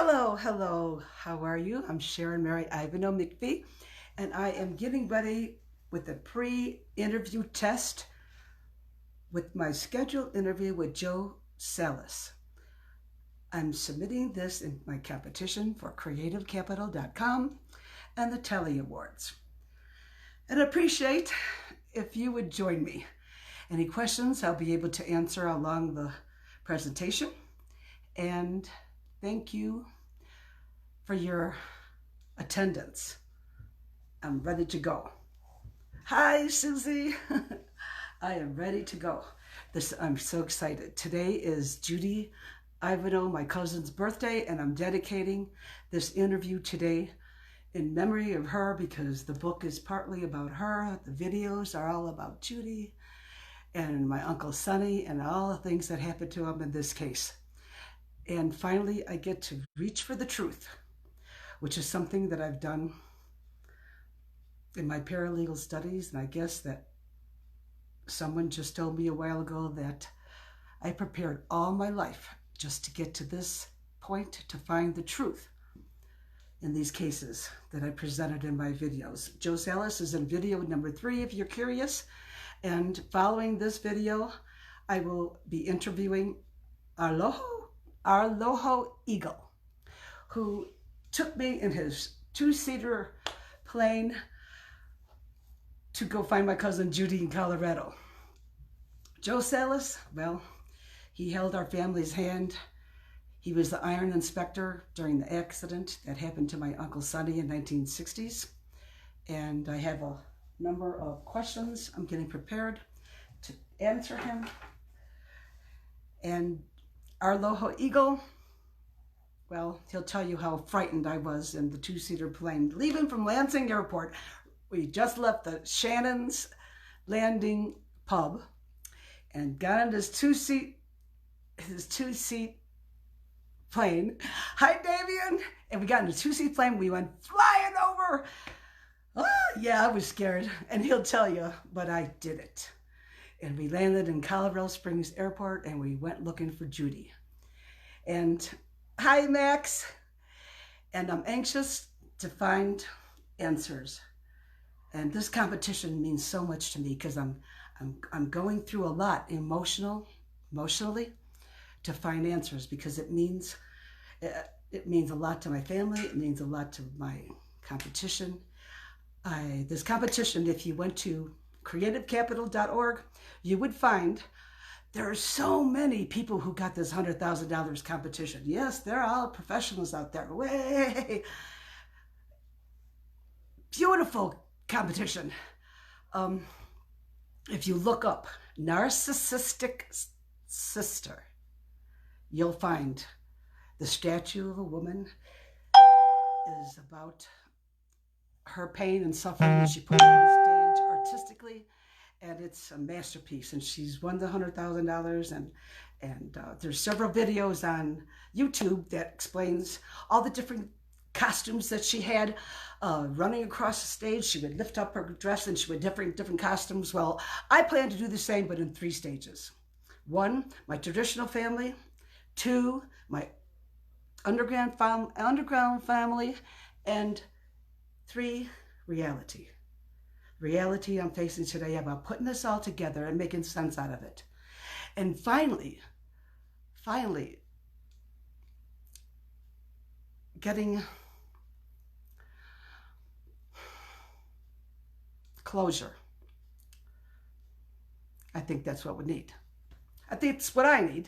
Hello, hello. How are you? I'm Sharon Mary Ivanhoe McPhee, and I am getting ready with a pre-interview test with my scheduled interview with Joe SALLAS. I'm submitting this in my competition for CreativeCapital.com and the Telly Awards. And I appreciate if you would join me. Any questions I'll be able to answer along the presentation. And thank you for your attendance. I'm ready to go. Hi, Susie. I am ready to go. I'm so excited. Today is Judy Ivanhoe, my cousin's birthday, and I'm dedicating this interview today in memory of her because the book is partly about her. The videos are all about Judy and my Uncle Sonny and all the things that happened to him in this case. And finally, I get to reach for the truth, which is something that I've done in my paralegal studies. And I guess that someone just told me a while ago that I prepared all my life just to get to this point, to find the truth in these cases that I presented in my videos. Joe SALLAS is in video number 3 if you're curious. And following this video, I will be interviewing Arlojo Eagle, who took me in his 2-seater plane to go find my cousin Judy in Colorado. Joe SALLAS, well, he held our family's hand. He was the iron inspector during the accident that happened to my Uncle Sonny in the 1960s. And I have a number of questions. I'm getting prepared to answer him. And Arlojo Eagle, well, he'll tell you how frightened I was in the 2-seater plane. Leaving from Lansing Airport, we just left the Shannon's Landing pub and got in his two-seat plane. Hi, Davian! And we got in a 2-seat plane. We went flying over. Oh, yeah, I was scared. And he'll tell you, but I did it. And we landed in Colorado Springs Airport and we went looking for Judy. And hi, Max. And I'm anxious to find answers. And this competition means so much to me because I'm going through a lot emotionally to find answers, because it means a lot to my family. It means a lot to my competition. This competition, if you went to creativecapital.org, you would find there are so many people who got this $100,000 competition. Yes, they're all professionals out there. Way beautiful competition. If you look up narcissistic sister, you'll find the statue of a woman is about her pain and suffering, and she put it on stage artistically, and it's a masterpiece. And she's won the $100,000, and there's several videos on YouTube that explains all the different costumes that she had running across the stage. She would lift up her dress and she would different costumes. Well, I plan to do the same, but in 3 stages. 1, my traditional family. 2, my underground family. And 3, reality. Reality I'm facing today about putting this all together and making sense out of it. And finally, getting closure. I think that's what we need. I think it's what I need.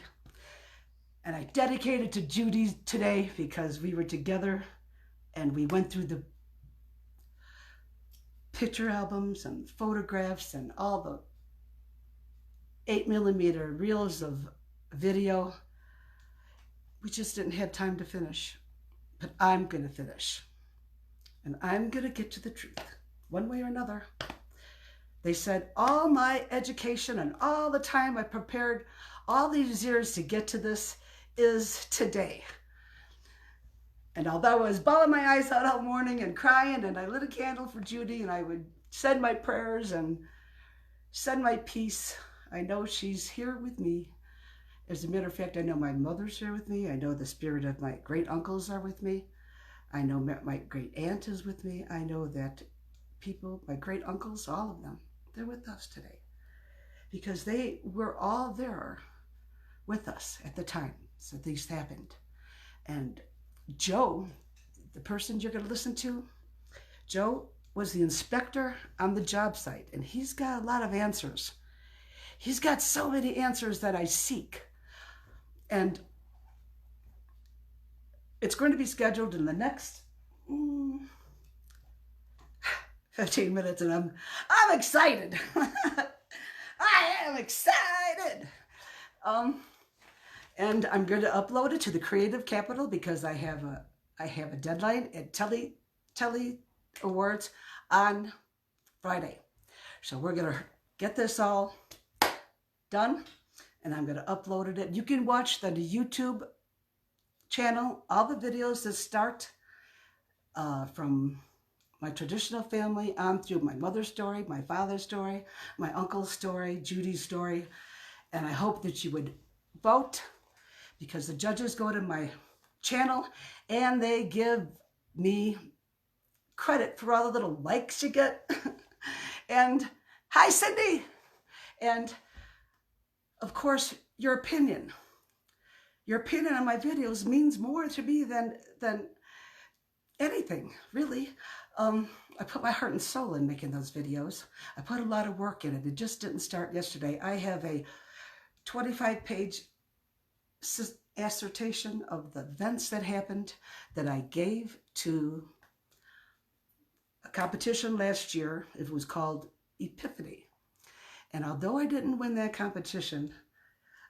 And I dedicate it to Judy today because we were together and we went through the picture albums and photographs and all the 8mm reels of video. We just didn't have time to finish. But I'm going to finish. And I'm going to get to the truth, one way or another. They said all my education and all the time I prepared all these years to get to this is today. And although I was bawling my eyes out all morning and crying, and I lit a candle for Judy, and I would send my prayers and send my peace, I know she's here with me As a matter of fact, I know my mother's here with me. I know the spirit of my great uncles are with me. I know my great aunt is with me. I know that people, my great uncles, all of them, they're with us today. Because they were all there with us at the time. So things happened. And Joe, the person you're going to listen to, Joe was the inspector on the job site. And he's got a lot of answers. He's got so many answers that I seek. And it's going to be scheduled in the next 15 minutes, and I'm excited. I am excited. And I'm going to upload it to the Creative Capital because I have a deadline at Telly Awards on Friday. So we're going to get this all done, and I'm going to upload it. You can watch the YouTube channel, all the videos that start from my traditional family on through my mother's story, my father's story, my uncle's story, Judy's story. And I hope that you would vote, because the judges go to my channel and they give me credit for all the little likes you get. And hi, Cindy. And of course, your opinion. Your opinion on my videos means more to me than anything, really. I put my heart and soul in making those videos. I put a lot of work in it. It just didn't start yesterday. I have a 25-page assertion of the events that happened that I gave to a competition last year. It was called Epiphany. And although I didn't win that competition,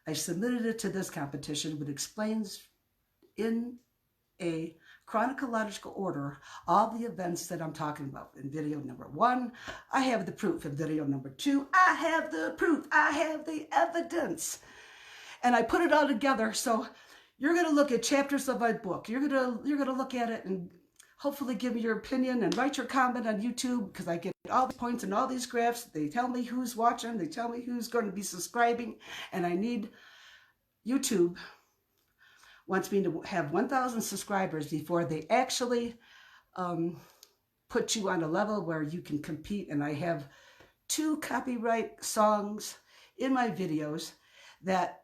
I submitted it to this competition, which explains in a chronological order all the events that I'm talking about. In video number 1, I have the proof. In video number 2, I have the proof. I have the evidence. And I put it all together. So you're going to look at chapters of my book. You're going to look at it and hopefully give me your opinion and write your comment on YouTube, because I get all the points and all these graphs. They tell me who's watching. They tell me who's going to be subscribing. And I need YouTube wants me to have 1,000 subscribers before they actually put you on a level where you can compete. And I have 2 copyright songs in my videos that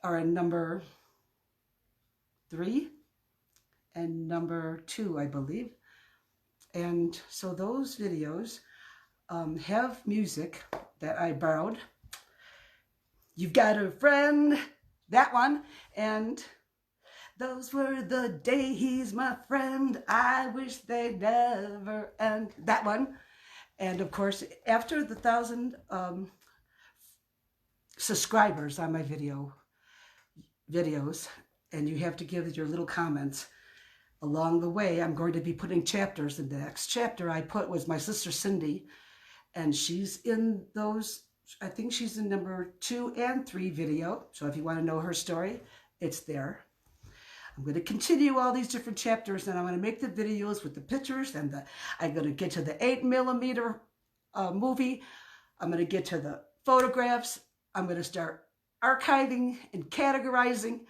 are in number 3 and number 2, I believe. And so those videos have music that I borrowed. You've Got a Friend, that one. And those were the days, my friend, I wish they'd never end, that one. And of course, after the 1,000 subscribers on my videos, and you have to give your little comments along the way, I'm going to be putting chapters. And the next chapter I put was my sister Cindy, and she's in those. I think she's in number 2 and 3 video. So if you want to know her story, it's there. I'm going to continue all these different chapters, and I'm going to make the videos with the pictures, and I'm going to get to the 8mm movie. I'm going to get to the photographs. I'm going to start archiving and categorizing.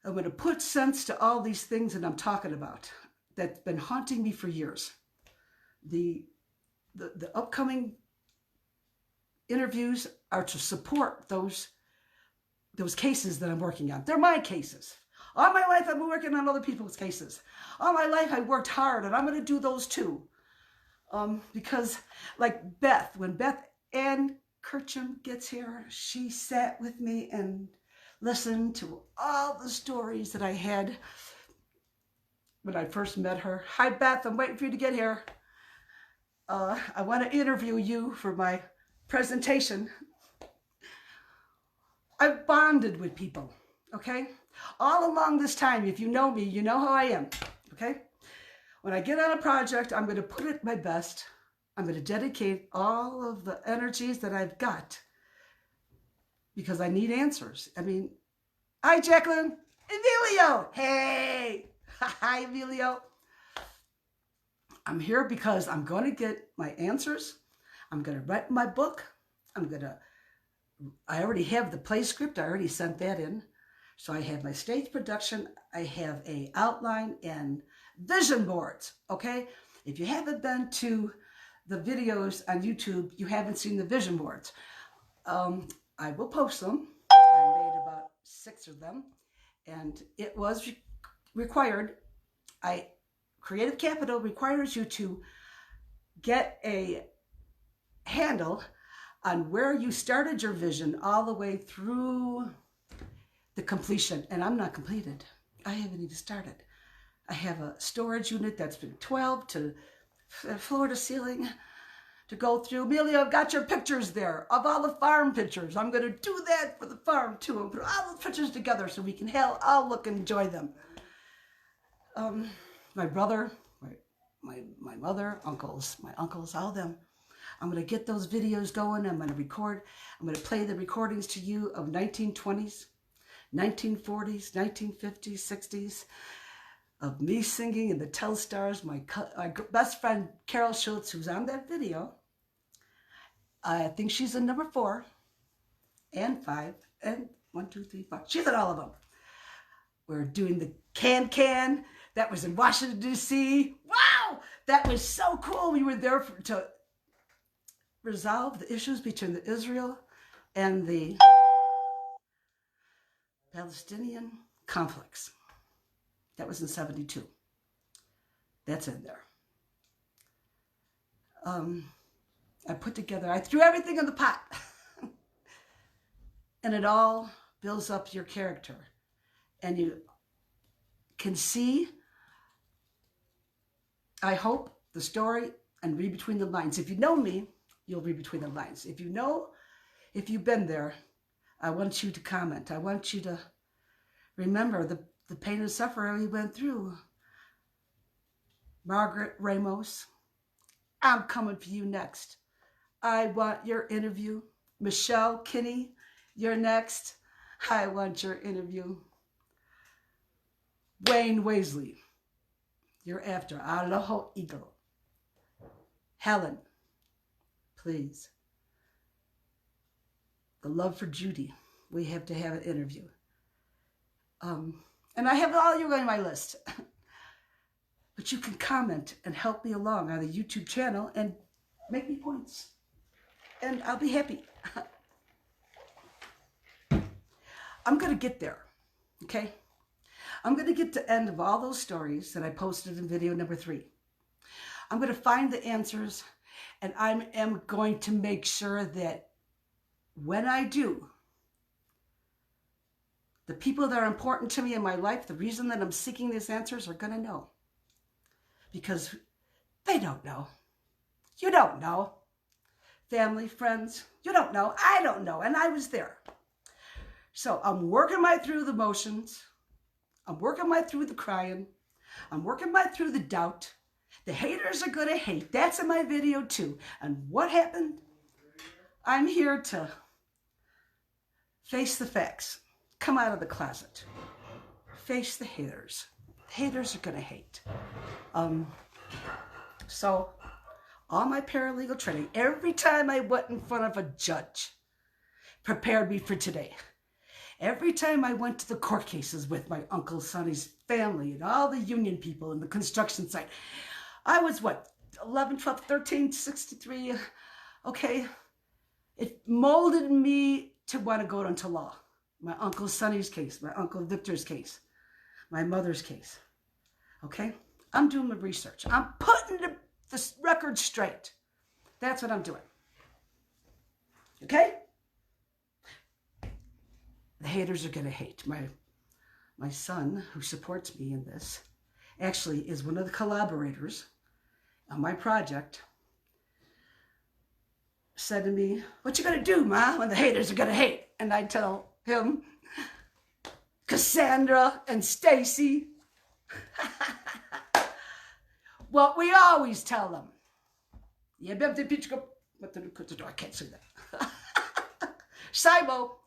I'm going to put sense to all these things that I'm talking about that's been haunting me for years. The upcoming interviews are to support those cases that I'm working on. They're my cases. All my life I've been working on other people's cases. All my life I worked hard, and I'm going to do those too. Because like Beth, when Beth Ann Kirchum gets here, she sat with me and listened to all the stories that I had when I first met her. Hi Beth, I'm waiting for you to get here. I want to interview you for my presentation. I've bonded with people, okay? All along this time, if you know me, you know how I am, okay? When I get on a project, I'm going to put it my best. I'm going to dedicate all of the energies that I've got because I need answers. I mean, hi, Jacqueline. Emilio. Hey. Hi, Emilio. I'm here because I'm going to get my answers. I'm going to write my book. I'm going to I already have the play script. I already sent that in. So I have my stage production. I have a outline and vision boards, okay? If you haven't been to the videos on YouTube, you haven't seen the vision boards. I will post them. I made about 6 of them, and it was required. Creative Capital requires you to get a handle on where you started your vision all the way through the completion. And I'm not completed. I haven't even started. I have a storage unit that's been 12 to floor to ceiling to go through. Amelia, I've got your pictures there of all the farm pictures. I'm going to do that for the farm too. And put all those pictures together so we can all look and enjoy them. My brother, my mother, my uncles, all of them. I'm going to get those videos going. I'm going to record. I'm going to play the recordings to you of 1920s, 1940s, 1950s, 60s, of me singing in the Telstars. My best friend, Carol Schultz, who's on that video. I think she's in number 4 and 5 and 1, 2, 3, 4. She's in all of them. We're doing the can. That was in Washington, D.C. Wow! That was so cool. We were there to resolve the issues between the Israel and the Palestinian conflicts. That was in 72. That's in there. I threw everything in the pot. And it all builds up your character. And you can see, I hope, the story and read between the lines. If you know me, you'll read between the lines. If you've been there, I want you to comment. I want you to remember the pain and suffering we went through. Margaret Ramos, I'm coming for you next. I want your interview. Michelle Kinney, you're next. I want your interview. Wayne Waisley, you're after. Aloha Eagle. Helen, please. The love for Judy. We have to have an interview. And I have all you on my list. But you can comment and help me along on the YouTube channel and make me points. And I'll be happy. I'm going to get there. Okay? I'm going to get to the end of all those stories that I posted in video number 3. I'm going to find the answers, and I am going to make sure that when I do, the people that are important to me in my life, the reason that I'm seeking these answers, are going to know. Because they don't know. You don't know. Family, friends, you don't know. I don't know. And I was there. So I'm working my through the motions. I'm working my through the crying. I'm working my through the doubt. The haters are going to hate. That's in my video too. And what happened? I'm here to face the facts. Come out of the closet. Face the haters. The haters are going to hate. So all my paralegal training, every time I went in front of a judge, prepared me for today. Every time I went to the court cases with my Uncle Sonny's family and all the union people in the construction site, I was, 11, 12, 13, 63, okay? It molded me to want to go into law. My Uncle Sonny's case, my Uncle Victor's case, my mother's case, okay? I'm doing my research. I'm putting the record straight. That's what I'm doing, okay? The haters are going to hate. My son, who supports me in this, actually is one of the collaborators on my project, said to me, "What you going to do, Ma, when the haters are going to hate?" And I tell him, "Cassandra and Stacy, what we always tell them. I can't say that. Saibo.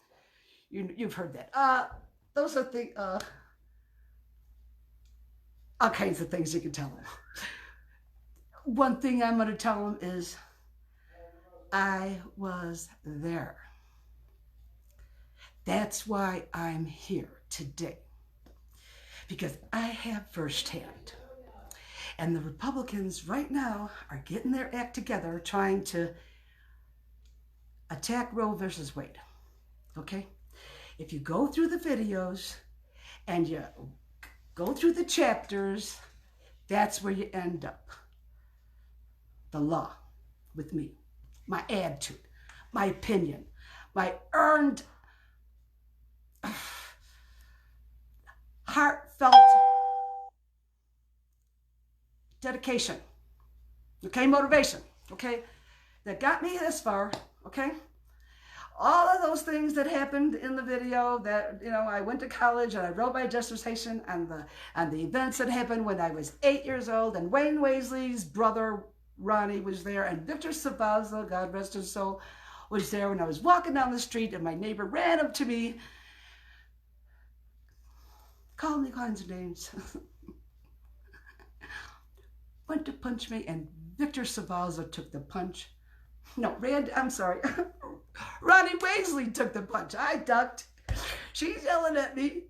You've heard that. Those are things, all kinds of things you can tell them. One thing I'm going to tell them is, I was there. That's why I'm here today, because I have firsthand. And the Republicans right now are getting their act together, trying to attack Roe versus Wade. Okay? If you go through the videos and you go through the chapters, that's where you end up. The law with me, my attitude, my opinion, my earned, heartfelt dedication, okay, motivation, okay, that got me this far, okay? All of those things that happened in the video, that, you know, I went to college and I wrote my dissertation on the events that happened when I was 8 years old, and Wayne Waisley's brother Ronnie was there, and Victor Savazza, God rest his soul, was there when I was walking down the street and my neighbor ran up to me, called me all kinds of names, went to punch me, and Victor Savazza took the punch. No, I'm sorry. Ronnie Waisley took the punch. I ducked. She's yelling at me,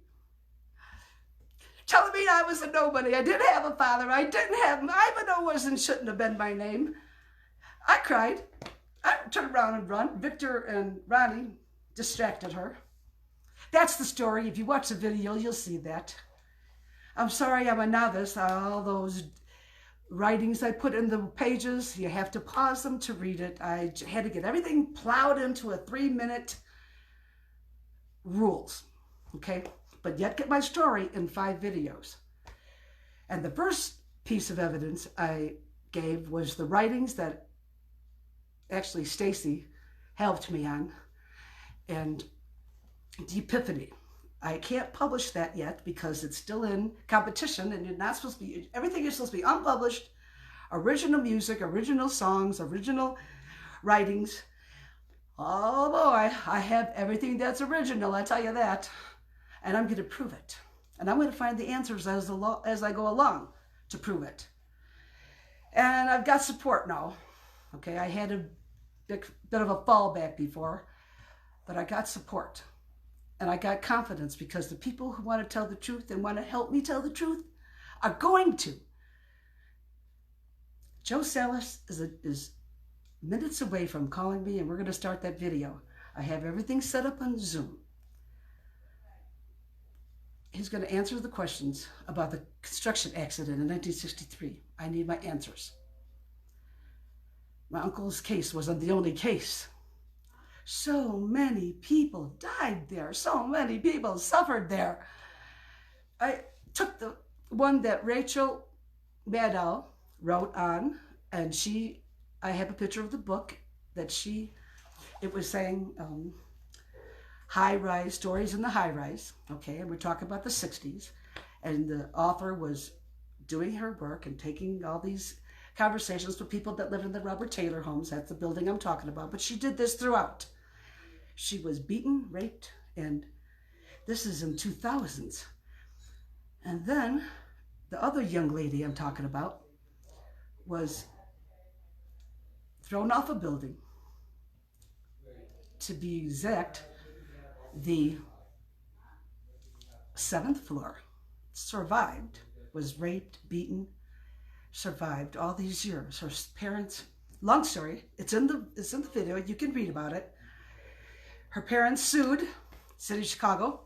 telling me I was a nobody. I didn't have a father. I didn't have him. Ivanhoe shouldn't have been my name. I cried. I turned around and run. Victor and Ronnie distracted her. That's the story. If you watch the video, you'll see that. I'm sorry I'm a novice. All those writings I put in the pages, you have to pause them to read it. I had to get everything plowed into a 3-minute rules, okay? But yet get my story in 5 videos. And the first piece of evidence I gave was the writings that actually Stacy helped me on, and the Epiphany. I can't publish that yet because it's still in competition, and you're not supposed to be, everything is supposed to be unpublished, original music, original songs, original writings. Oh boy, I have everything that's original, I tell you that. And I'm going to prove it. And I'm going to find the answers as I go along to prove it. And I've got support now. Okay, I had a bit of a fallback before, but I got support. And I got confidence, because the people who want to tell the truth and want to help me tell the truth are going to. Joe SALLAS is minutes away from calling me, and we're going to start that video. I have everything set up on Zoom. He's going to answer the questions about the construction accident in 1963. I need my answers. My uncle's case wasn't the only case. So many people died there. So many people suffered there. I took the one that Rachel Maddow wrote on, and I have a picture of the book that it was saying high-rise, stories in the high-rise, okay, and we're talking about the 60s, and the author was doing her work and taking all these conversations with people that lived in the Robert Taylor homes. That's the building I'm talking about, but she did this throughout. She was beaten, raped, and this is in 2000s. And then the other young lady I'm talking about was thrown off a building. To be exact, the 7th floor. Survived, was raped, beaten, survived all these years. Her parents, long story, it's in the video, you can read about it. Her parents sued City of Chicago,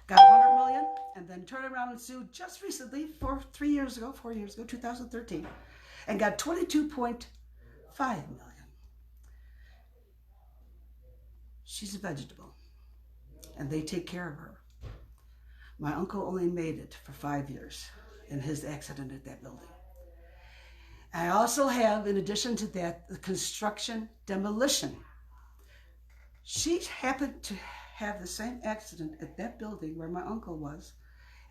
got $100 million, and then turned around and sued just recently, 4 years ago, 2013, and got $22.5 million. She's a vegetable, and they take care of her. My uncle only made it for 5 years in his accident at that building. I also have, in addition to that, the construction demolition. She happened to have the same accident at that building where my uncle was,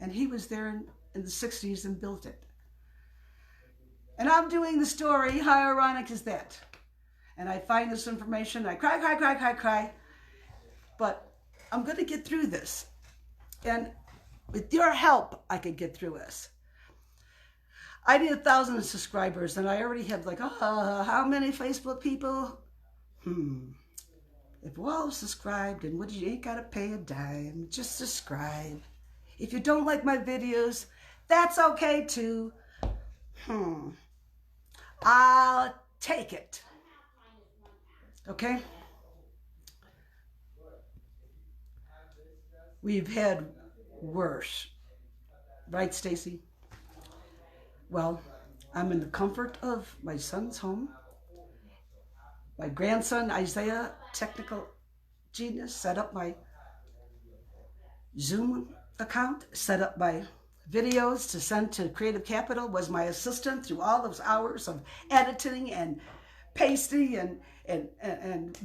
and he was there in the 60s and built it. And I'm doing the story, how ironic is that? And I find this information, I cry, but I'm going to get through this. And with your help, I could get through this. I need 1,000 subscribers, and I already have like, how many Facebook people? If we're all subscribed, and you ain't got to pay a dime, just subscribe. If you don't like my videos, that's okay too. I'll take it. Okay? We've had worse. Right, Stacy? Well, I'm in the comfort of my son's home. My grandson, Isaiah, technical genius, set up my Zoom account, set up my videos to send to Creative Capital, was my assistant through all those hours of editing and pasting and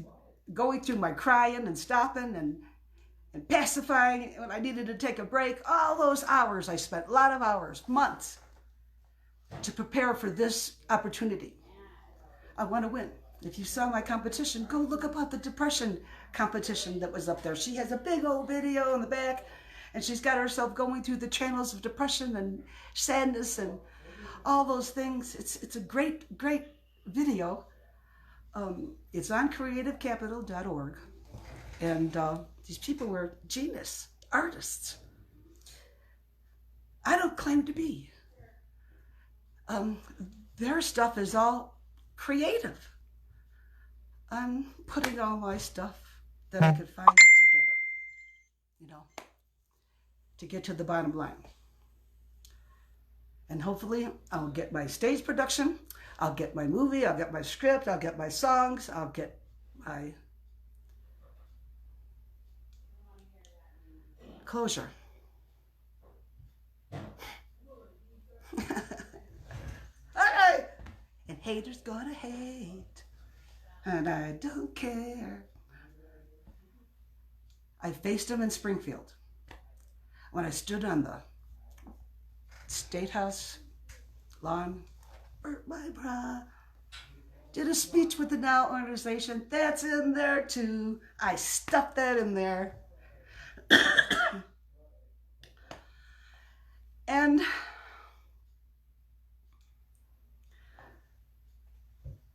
going through my crying and stopping and pacifying when I needed to take a break. All those hours I spent, a lot of hours, months, to prepare for this opportunity. I want to win. If you saw my competition, go look up at the depression competition that was up there. She has a big old video in the back, and she's got herself going through the channels of depression and sadness and all those things. It's a great, great video. It's on creativecapital.org. And these people were genius artists. I don't claim to be. Their stuff is all creative. I'm putting all my stuff that I could find together, you know, to get to the bottom line. And hopefully I'll get my stage production, I'll get my movie, I'll get my script, I'll get my songs, I'll get my closure. Alright. And haters gonna hate. And I don't care. I faced them in Springfield when I stood on the State House lawn, burnt my bra, did a speech with the Now organization. That's in there too. I stuffed that in there. And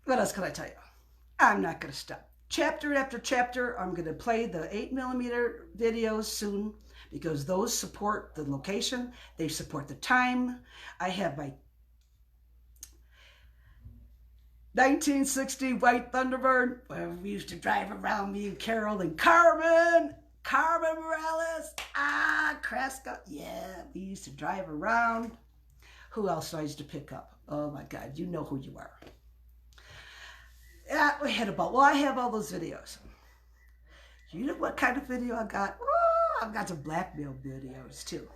what else can I tell you? I'm not going to stop. Chapter after chapter, I'm going to play the 8mm videos soon because those support the location. They support the time. I have my 1960 white Thunderbird where we used to drive around, me and Carol and Carmen Morales, Cresco. Yeah, we used to drive around. Who else I used to pick up? Oh my God, you know who you are. Yeah, I have all those videos. You know what kind of video I got? Oh, I've got some blackmail videos too.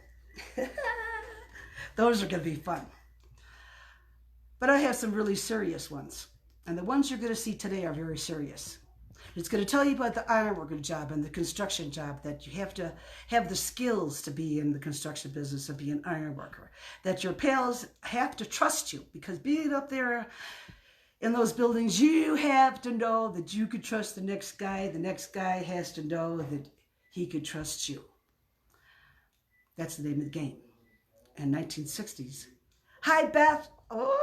Those are going to be fun. But I have some really serious ones. And the ones you're going to see today are very serious. It's going to tell you about the ironworker job and the construction job, that you have to have the skills to be in the construction business and be an ironworker. That your pals have to trust you, because being up there in those buildings, you have to know that you could trust the next guy. The next guy has to know that he could trust you. That's the name of the game. In 1960s. Hi, Beth. Oh,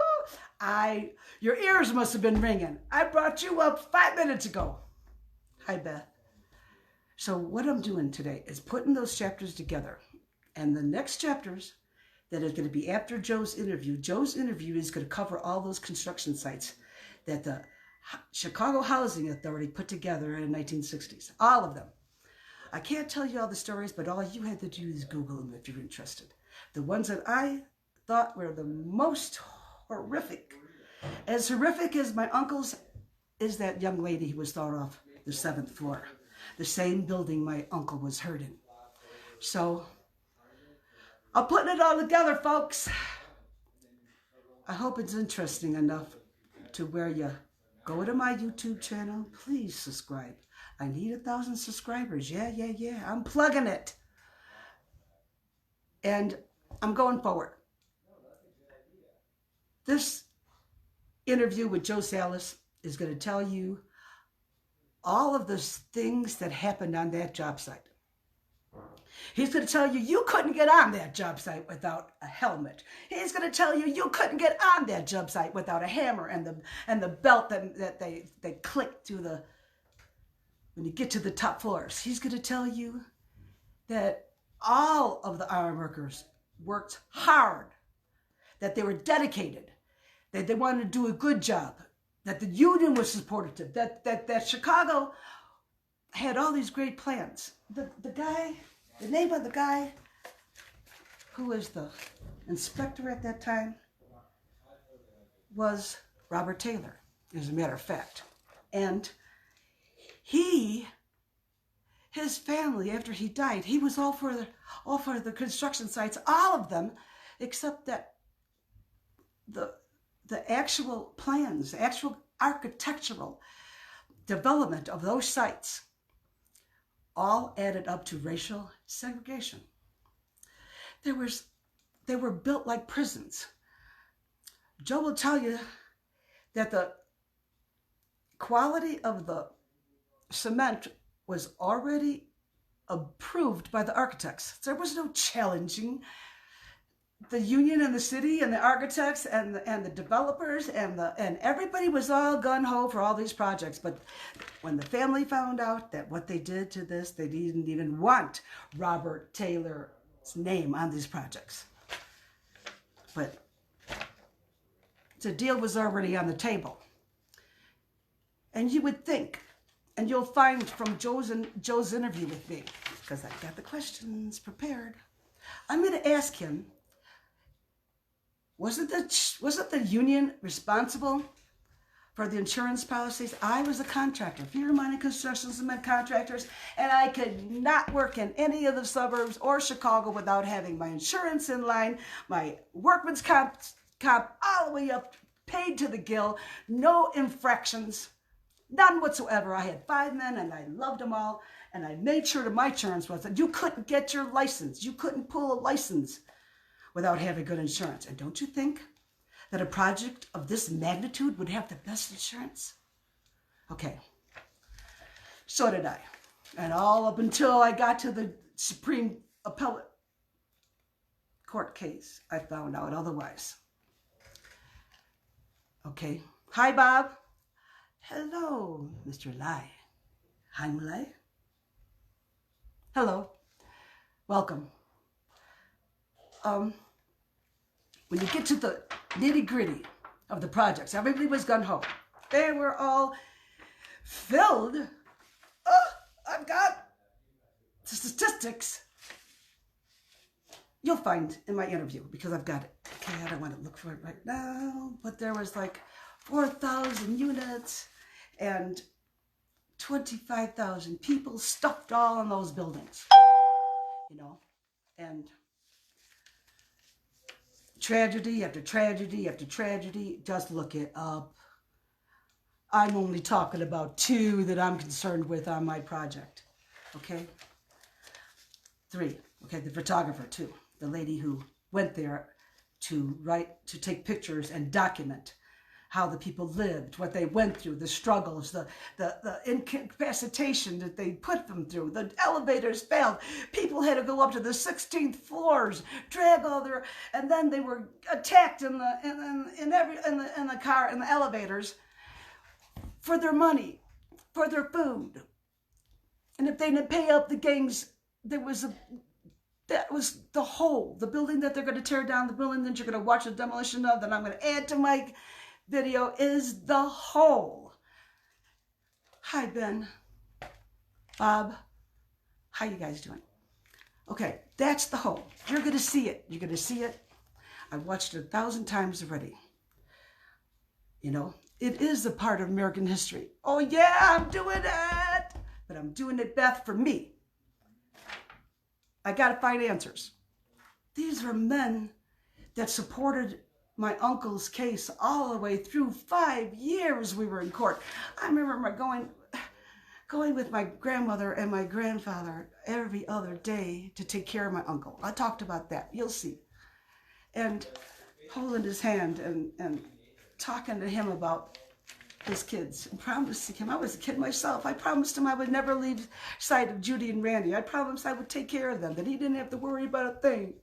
your ears must have been ringing. I brought you up 5 minutes ago. Hi, Beth. So what I'm doing today is putting those chapters together. And the next chapters that is going to be after Joe's interview. Joe's interview is going to cover all those construction sites that the Chicago Housing Authority put together in the 1960s. All of them. I can't tell you all the stories, but all you had to do is Google them if you're interested. The ones that I thought were the most horrific. As horrific as my uncle's is that young lady who was thrown off the 7th floor. The same building my uncle was hurt in. So, I'm putting it all together, folks. I hope it's interesting enough to where you go to my YouTube channel. Please subscribe. I need 1,000 subscribers. Yeah. I'm plugging it. And I'm going forward. This interview with Joe SALLAS is going to tell you all of the things that happened on that job site. He's going to tell you you couldn't get on that job site without a helmet. He's going to tell you you couldn't get on that job site without a hammer and the belt that they clicked through when you get to the top floors, he's going to tell you that all of the iron workers worked hard, that they were dedicated, that they wanted to do a good job, that the union was supportive, that Chicago had all these great plans. The name of the guy who was the inspector at that time was Robert Taylor, as a matter of fact. And his family, after he died, he was all for the construction sites, all of them, except that the actual plans, the actual architectural development of those sites all added up to racial segregation. They were built like prisons. Joe will tell you that the quality of the cement was already approved by the architects. There was no challenging the union and the city and the architects and the developers and everybody was all gung-ho for all these projects. But when the family found out that what they did to this, they didn't even want Robert Taylor's name on these projects. But the deal was already on the table. And you would think, and you'll find from Joe's interview with me, because I've got the questions prepared, I'm going to ask him, wasn't the union responsible for the insurance policies? I was a contractor, Fear Mining Construction Cement contractors, and I could not work in any of the suburbs or Chicago without having my insurance in line, my workman's comp all the way up, paid to the gill, no infractions, none whatsoever. I had 5 men and I loved them all, and I made sure that my insurance was that you couldn't get your license. You couldn't pull a license without having good insurance. And don't you think that a project of this magnitude would have the best insurance? Okay, so did I. And all up until I got to the Supreme Appellate Court case, I found out otherwise. Okay, hi Bob. Hello, Mr. Lai. I'm Lai. Hello, welcome. When you get to the nitty-gritty of the projects, everybody was gung-ho. They were all filled. I've got the statistics. You'll find in my interview, because I've got it. Okay, I don't want to look for it right now, but there was like 4,000 units and 25,000 people stuffed all in those buildings, you know, and tragedy after tragedy after tragedy. Just look it up. I'm only talking about 2 that I'm concerned with on my project. Okay? 3. Okay, the photographer too. The lady who went there to take pictures and document how the people lived, what they went through, the struggles, the incapacitation that they put them through. The elevators failed. People had to go up to the 16th floors, drag all their, and then they were attacked in the car, in the elevators, for their money, for their food. And if they didn't pay up the gangs, that was the whole, the building that they're going to tear down, the building that you're going to watch the demolition of, that I'm going to add to my video, is the whole. Hi, Ben. Bob. How you guys doing? Okay, that's the whole. You're going to see it. You're going to see it. I've watched it 1,000 times already. You know, it is a part of American history. Oh, yeah, I'm doing it. But I'm doing it, Beth, for me. I got to find answers. These are men that supported my uncle's case all the way through. 5 years we were in court. I remember going with my grandmother and my grandfather every other day to take care of my uncle. I talked about that. You'll see. And holding his hand and talking to him about his kids, and promising him, I was a kid myself, I promised him I would never leave sight of Judy and Randy. I promised I would take care of them, that he didn't have to worry about a thing.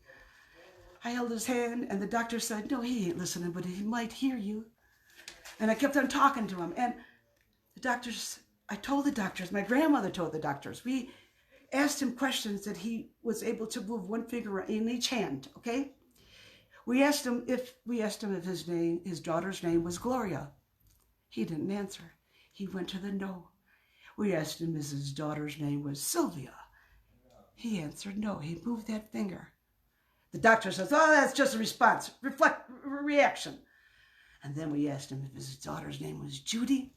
I held his hand, and the doctor said, no, he ain't listening, but he might hear you. And I kept on talking to him, and the doctor I told the doctors, my grandmother told the doctors, we asked him questions that he was able to move one finger in each hand, okay? We asked him if his daughter's name was Gloria. He didn't answer. He went to the no. We asked him if his daughter's name was Sylvia. He answered no. He moved that finger. The doctor says, oh, that's just a response, reaction. And then we asked him if his daughter's name was Judy.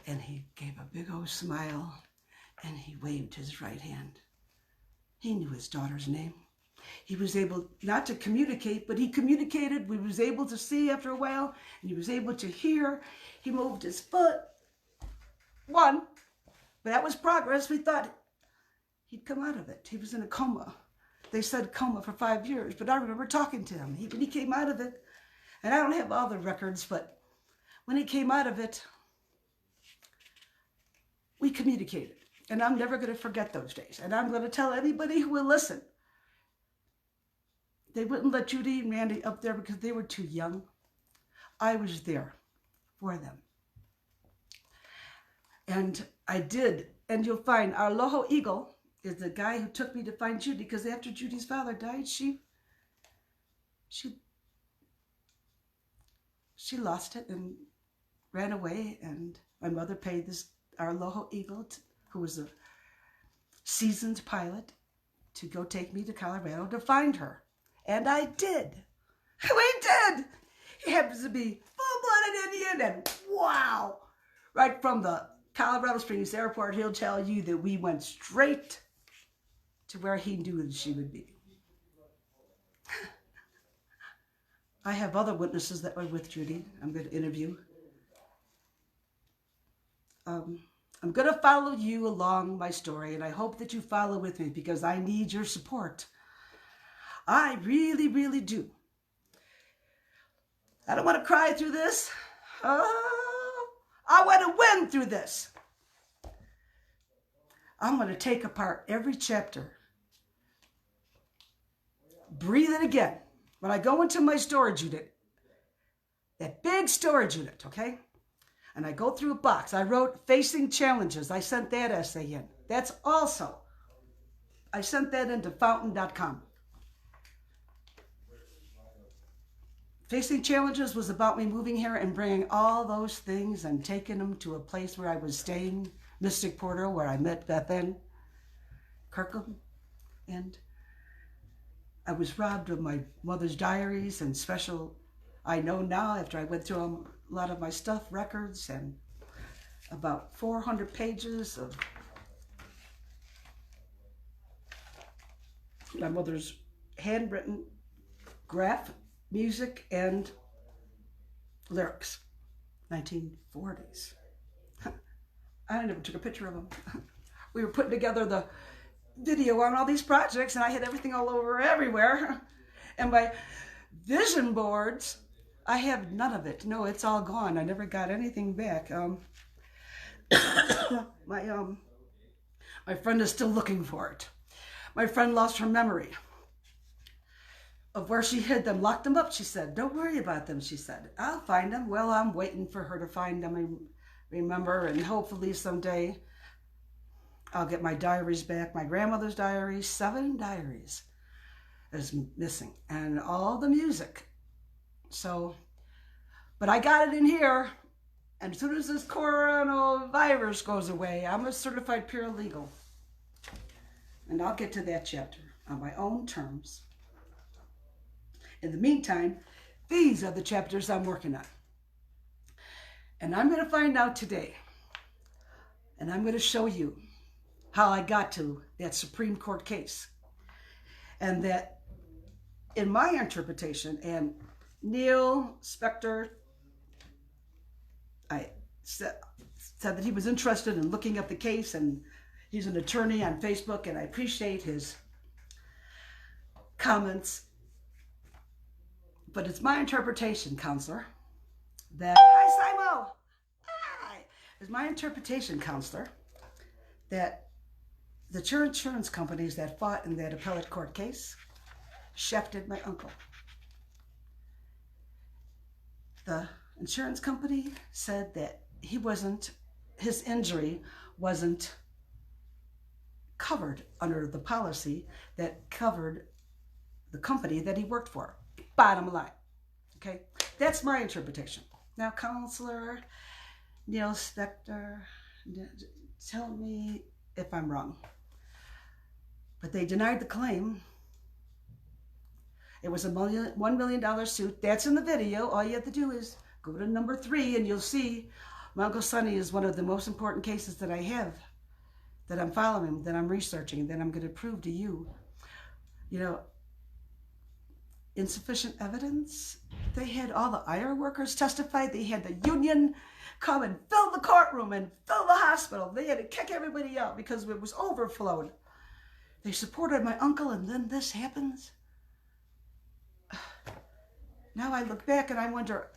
And he gave a big old smile and he waved his right hand. He knew his daughter's name. He was able not to communicate, but he communicated. We was able to see after a while, and he was able to hear. He moved his foot. But that was progress. We thought he'd come out of it. He was in a coma. They said coma for 5 years, but I remember talking to him. When he came out of it, and I don't have all the records, but when he came out of it, we communicated. And I'm never going to forget those days. And I'm going to tell anybody who will listen. They wouldn't let Judy and Randy up there because they were too young. I was there for them. And I did. And you'll find our Loho Eagle is the guy who took me to find Judy, because after Judy's father died, she lost it and ran away. And my mother paid our Loho Eagle, who was a seasoned pilot, to go take me to Colorado to find her. And I did. We did. He happens to be full-blooded Indian, and wow. Right from the Colorado Springs airport, he'll tell you that we went straight to where he knew that she would be. I have other witnesses that were with Judy. I'm going to interview. I'm going to follow you along my story, and I hope that you follow with me because I need your support. I really, really do. I don't want to cry through this. I want to win through this. I'm going to take apart every chapter. Breathe it again. When I go into my storage unit, that big storage unit, okay? And I go through a box. I wrote Facing Challenges. I sent that essay in. That's also, I sent that into fountain.com. Facing Challenges was about me moving here and bringing all those things and taking them to a place where I was staying, Mystic Portal, where I met Beth Ann Kirkham. And I was robbed of my mother's diaries and special, I know now after I went through a lot of my stuff, records, and about 400 pages of my mother's handwritten graph, music, and lyrics, 1940s. I never took a picture of them. We were putting together the video on all these projects, and I had everything all over everywhere. And my vision boards, I have none of it. No, it's all gone. I never got anything back. My friend is still looking for it. My friend lost her memory of where she hid them, locked them up, she said. Don't worry about them, she said. I'll find them. Well, I'm waiting for her to find them and remember, and hopefully someday I'll get my diaries back. My grandmother's diaries, 7 diaries is missing, and all the music. So, but I got it in here, and as soon as this coronavirus goes away, I'm a certified paralegal. And I'll get to that chapter on my own terms. In the meantime, these are the chapters I'm working on. And I'm going to find out today, and I'm going to show you how I got to that Supreme Court case. And that in my interpretation, and Neil Spector, I said that he was interested in looking up the case, and he's an attorney on Facebook, and I appreciate his comments. But it's my interpretation, counselor, that, hi, Simo, hi, it's my interpretation, counselor, that the insurance companies that fought in that appellate court case shafted my uncle. The insurance company said that he wasn't his injury wasn't covered under the policy that covered the company that he worked for. Bottom line. Okay? That's my interpretation. Now, Counselor Neil Spector, tell me if I'm wrong. But they denied the claim. It was a $1 million suit. That's in the video. All you have to do is go to number 3 and you'll see my Uncle Sonny is one of the most important cases that I have, that I'm following, that I'm researching, that I'm going to prove to you. You know, insufficient evidence. They had all the iron workers testify. They had the union come and fill the courtroom and fill the hospital. They had to kick everybody out because it was overflowed. They supported my uncle, and then this happens. Now I look back and I wonder,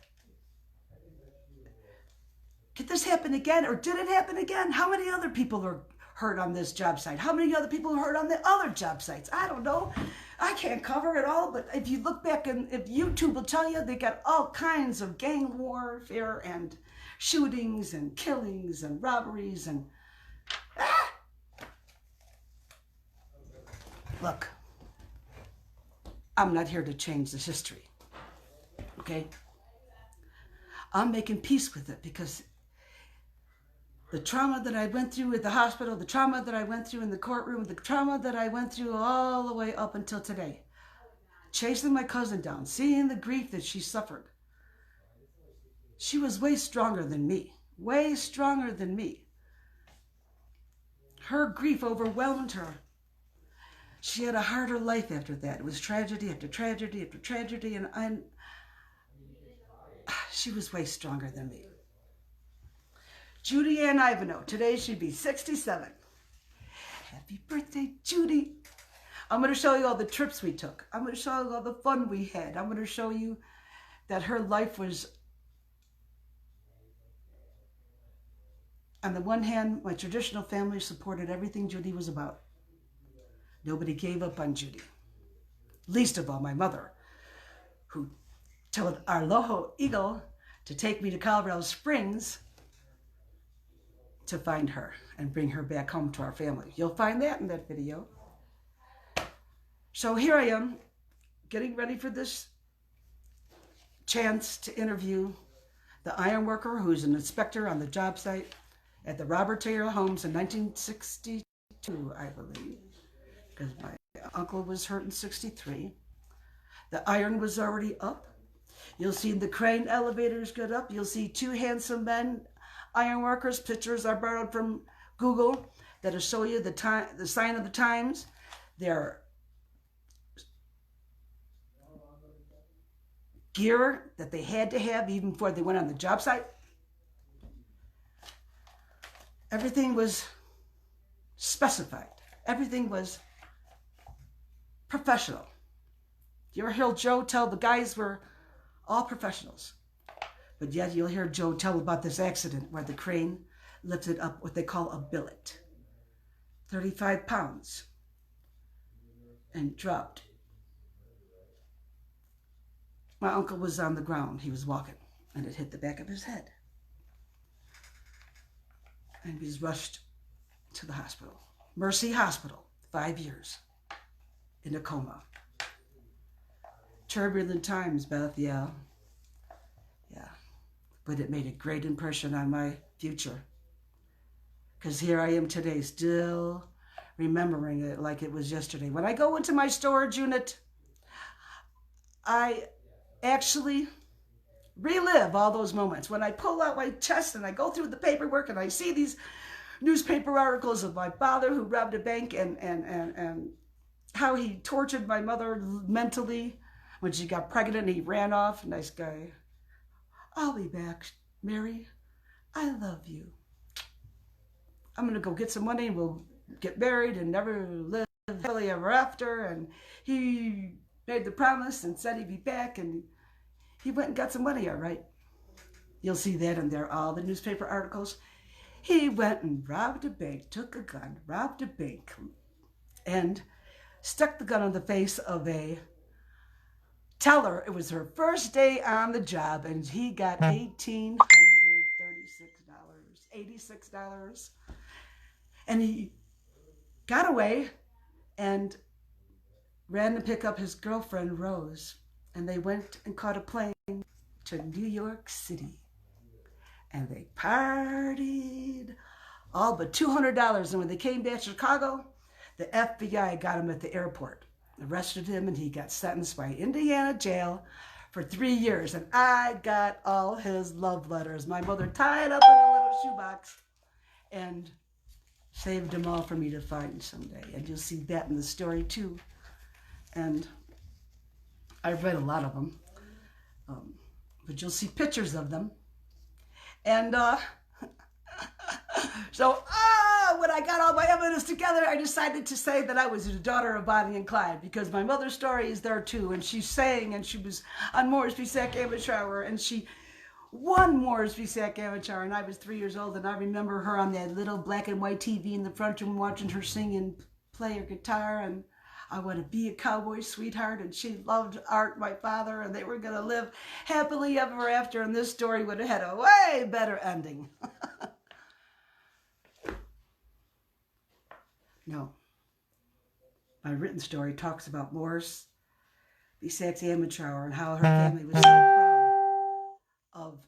could this happen again, or did it happen again? How many other people are hurt on this job site? How many other people are hurt on the other job sites? I don't know. I can't cover it all, but if you look back, and if YouTube will tell you, they got all kinds of gang warfare and shootings and killings and robberies and Look, I'm not here to change this history, okay? I'm making peace with it, because the trauma that I went through at the hospital, the trauma that I went through in the courtroom, the trauma that I went through all the way up until today, chasing my cousin down, seeing the grief that she suffered. She was way stronger than me, way stronger than me. Her grief overwhelmed her. She had a harder life after that. It was tragedy after tragedy after tragedy, and she was way stronger than me. Judy Ann Ivanhoe, today she'd be 67. Happy birthday, Judy. I'm going to show you all the trips we took. I'm going to show you all the fun we had. I'm going to show you that her life was, on the one hand, my traditional family supported everything Judy was about. Nobody gave up on Judy. Least of all my mother, who told our Loho Eagle to take me to Colorado Springs to find her and bring her back home to our family. You'll find that in that video. So here I am, getting ready for this chance to interview the iron worker who's an inspector on the job site at the Robert Taylor Homes in 1962, I believe, because my uncle was hurt in 63. The iron was already up. You'll see the crane elevators get up. You'll see two handsome men, iron workers. Pictures are borrowed from Google that'll show you the time, the sign of the times. Their gear that they had to have even before they went on the job site. Everything was specified. Everything was professional. You ever hear Joe tell the guys were all professionals? But yet you'll hear Joe tell about this accident where the crane lifted up what they call a billet, 35 pounds, and dropped. My uncle was on the ground. He was walking, and it hit the back of his head. And he was rushed to the hospital. Mercy Hospital, 5 years, in a coma. Turbulent times, Beth, yeah. But it made a great impression on my future. Because here I am today, still remembering it like it was yesterday. When I go into my storage unit, I actually relive all those moments. When I pull out my chest and I go through the paperwork and I see these newspaper articles of my father who robbed a bank and how he tortured my mother mentally when she got pregnant and he ran off. Nice guy. I'll be back, Mary. I love you. I'm going to go get some money and we'll get married and never live happily ever after. And he made the promise and said he'd be back, and he went and got some money, all right. You'll see that in there, all the newspaper articles. He went and robbed a bank, took a gun, robbed a bank, and stuck the gun on the face of a teller. It was her first day on the job, and he got $1,836. $86. And he got away and ran to pick up his girlfriend, Rose. And they went and caught a plane to New York City. And they partied all but $200. And when they came back to Chicago, the FBI got him at the airport, arrested him, and he got sentenced by Indiana jail for 3 years. And I got all his love letters. My mother tied up in a little shoebox and saved them all for me to find someday. And you'll see that in the story too. And I've read a lot of them, but you'll see pictures of them. And so when I got all my evidence together, I decided to say that I was the daughter of Bonnie and Clyde, because my mother's story is there too. And she sang, and she was on Morris v. Sack Amateur Hour, and she won Morris v. Sack Amateur Hour, and I was 3 years old, and I remember her on that little black and white TV in the front room watching her sing and play her guitar, and I want to be a cowboy sweetheart, and she loved Art, my father, and they were going to live happily ever after, and this story would have had a way better ending. No. My written story talks about Morris v. Sack's Amateur Hour and how her family was so proud of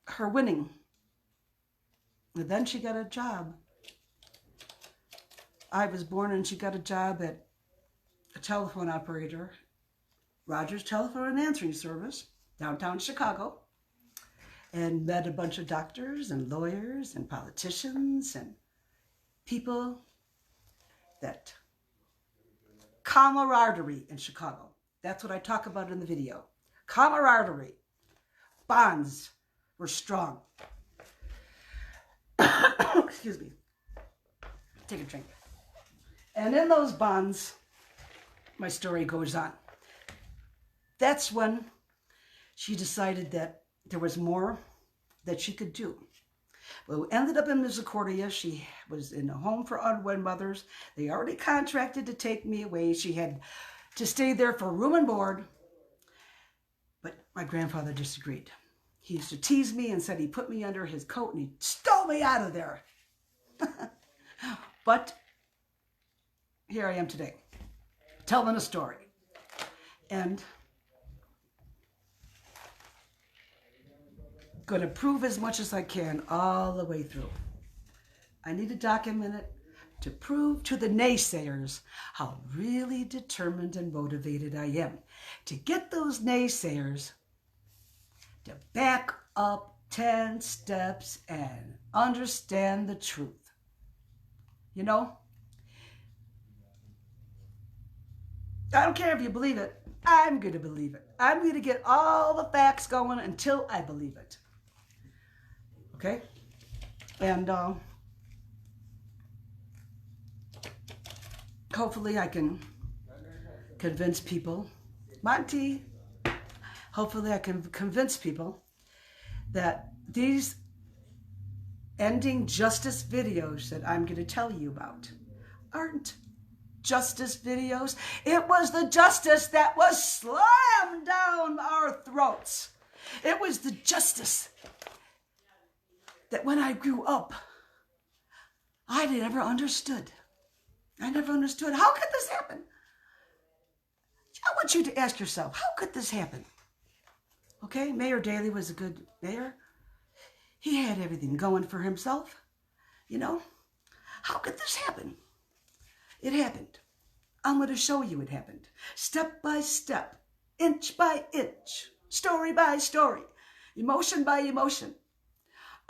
her winning. And then she got a job. I was born and she got a job at a telephone operator, Rogers Telephone and Answering Service, downtown Chicago, and met a bunch of doctors and lawyers and politicians and people that camaraderie in Chicago. That's what I talk about in the video. Camaraderie. Bonds were strong. Excuse me. Take a drink. And in those bonds, my story goes on. That's when she decided that there was more that she could do. Well, we ended up in Misericordia. She was in a home for unwed mothers. They already contracted to take me away. She had to stay there for room and board. But my grandfather disagreed. He used to tease me and said he put me under his coat and he stole me out of there. But here I am today, telling a story. And going to prove as much as I can all the way through. I need to document it to prove to the naysayers how really determined and motivated I am to get those naysayers to back up 10 steps and understand the truth. You know, I don't care if you believe it. I'm going to believe it. I'm going to get all the facts going until I believe it. Okay? And hopefully I can convince people. Monty, hopefully I can convince people that these ending justice videos that I'm going to tell you about aren't justice videos. It was the justice that was slammed down our throats. It was the justice that when I grew up, I never understood. I never understood. How could this happen? I want you to ask yourself, how could this happen? Okay, Mayor Daley was a good mayor. He had everything going for himself. You know, how could this happen? It happened. I'm going to show you it happened. Step by step, inch by inch, story by story, emotion by emotion.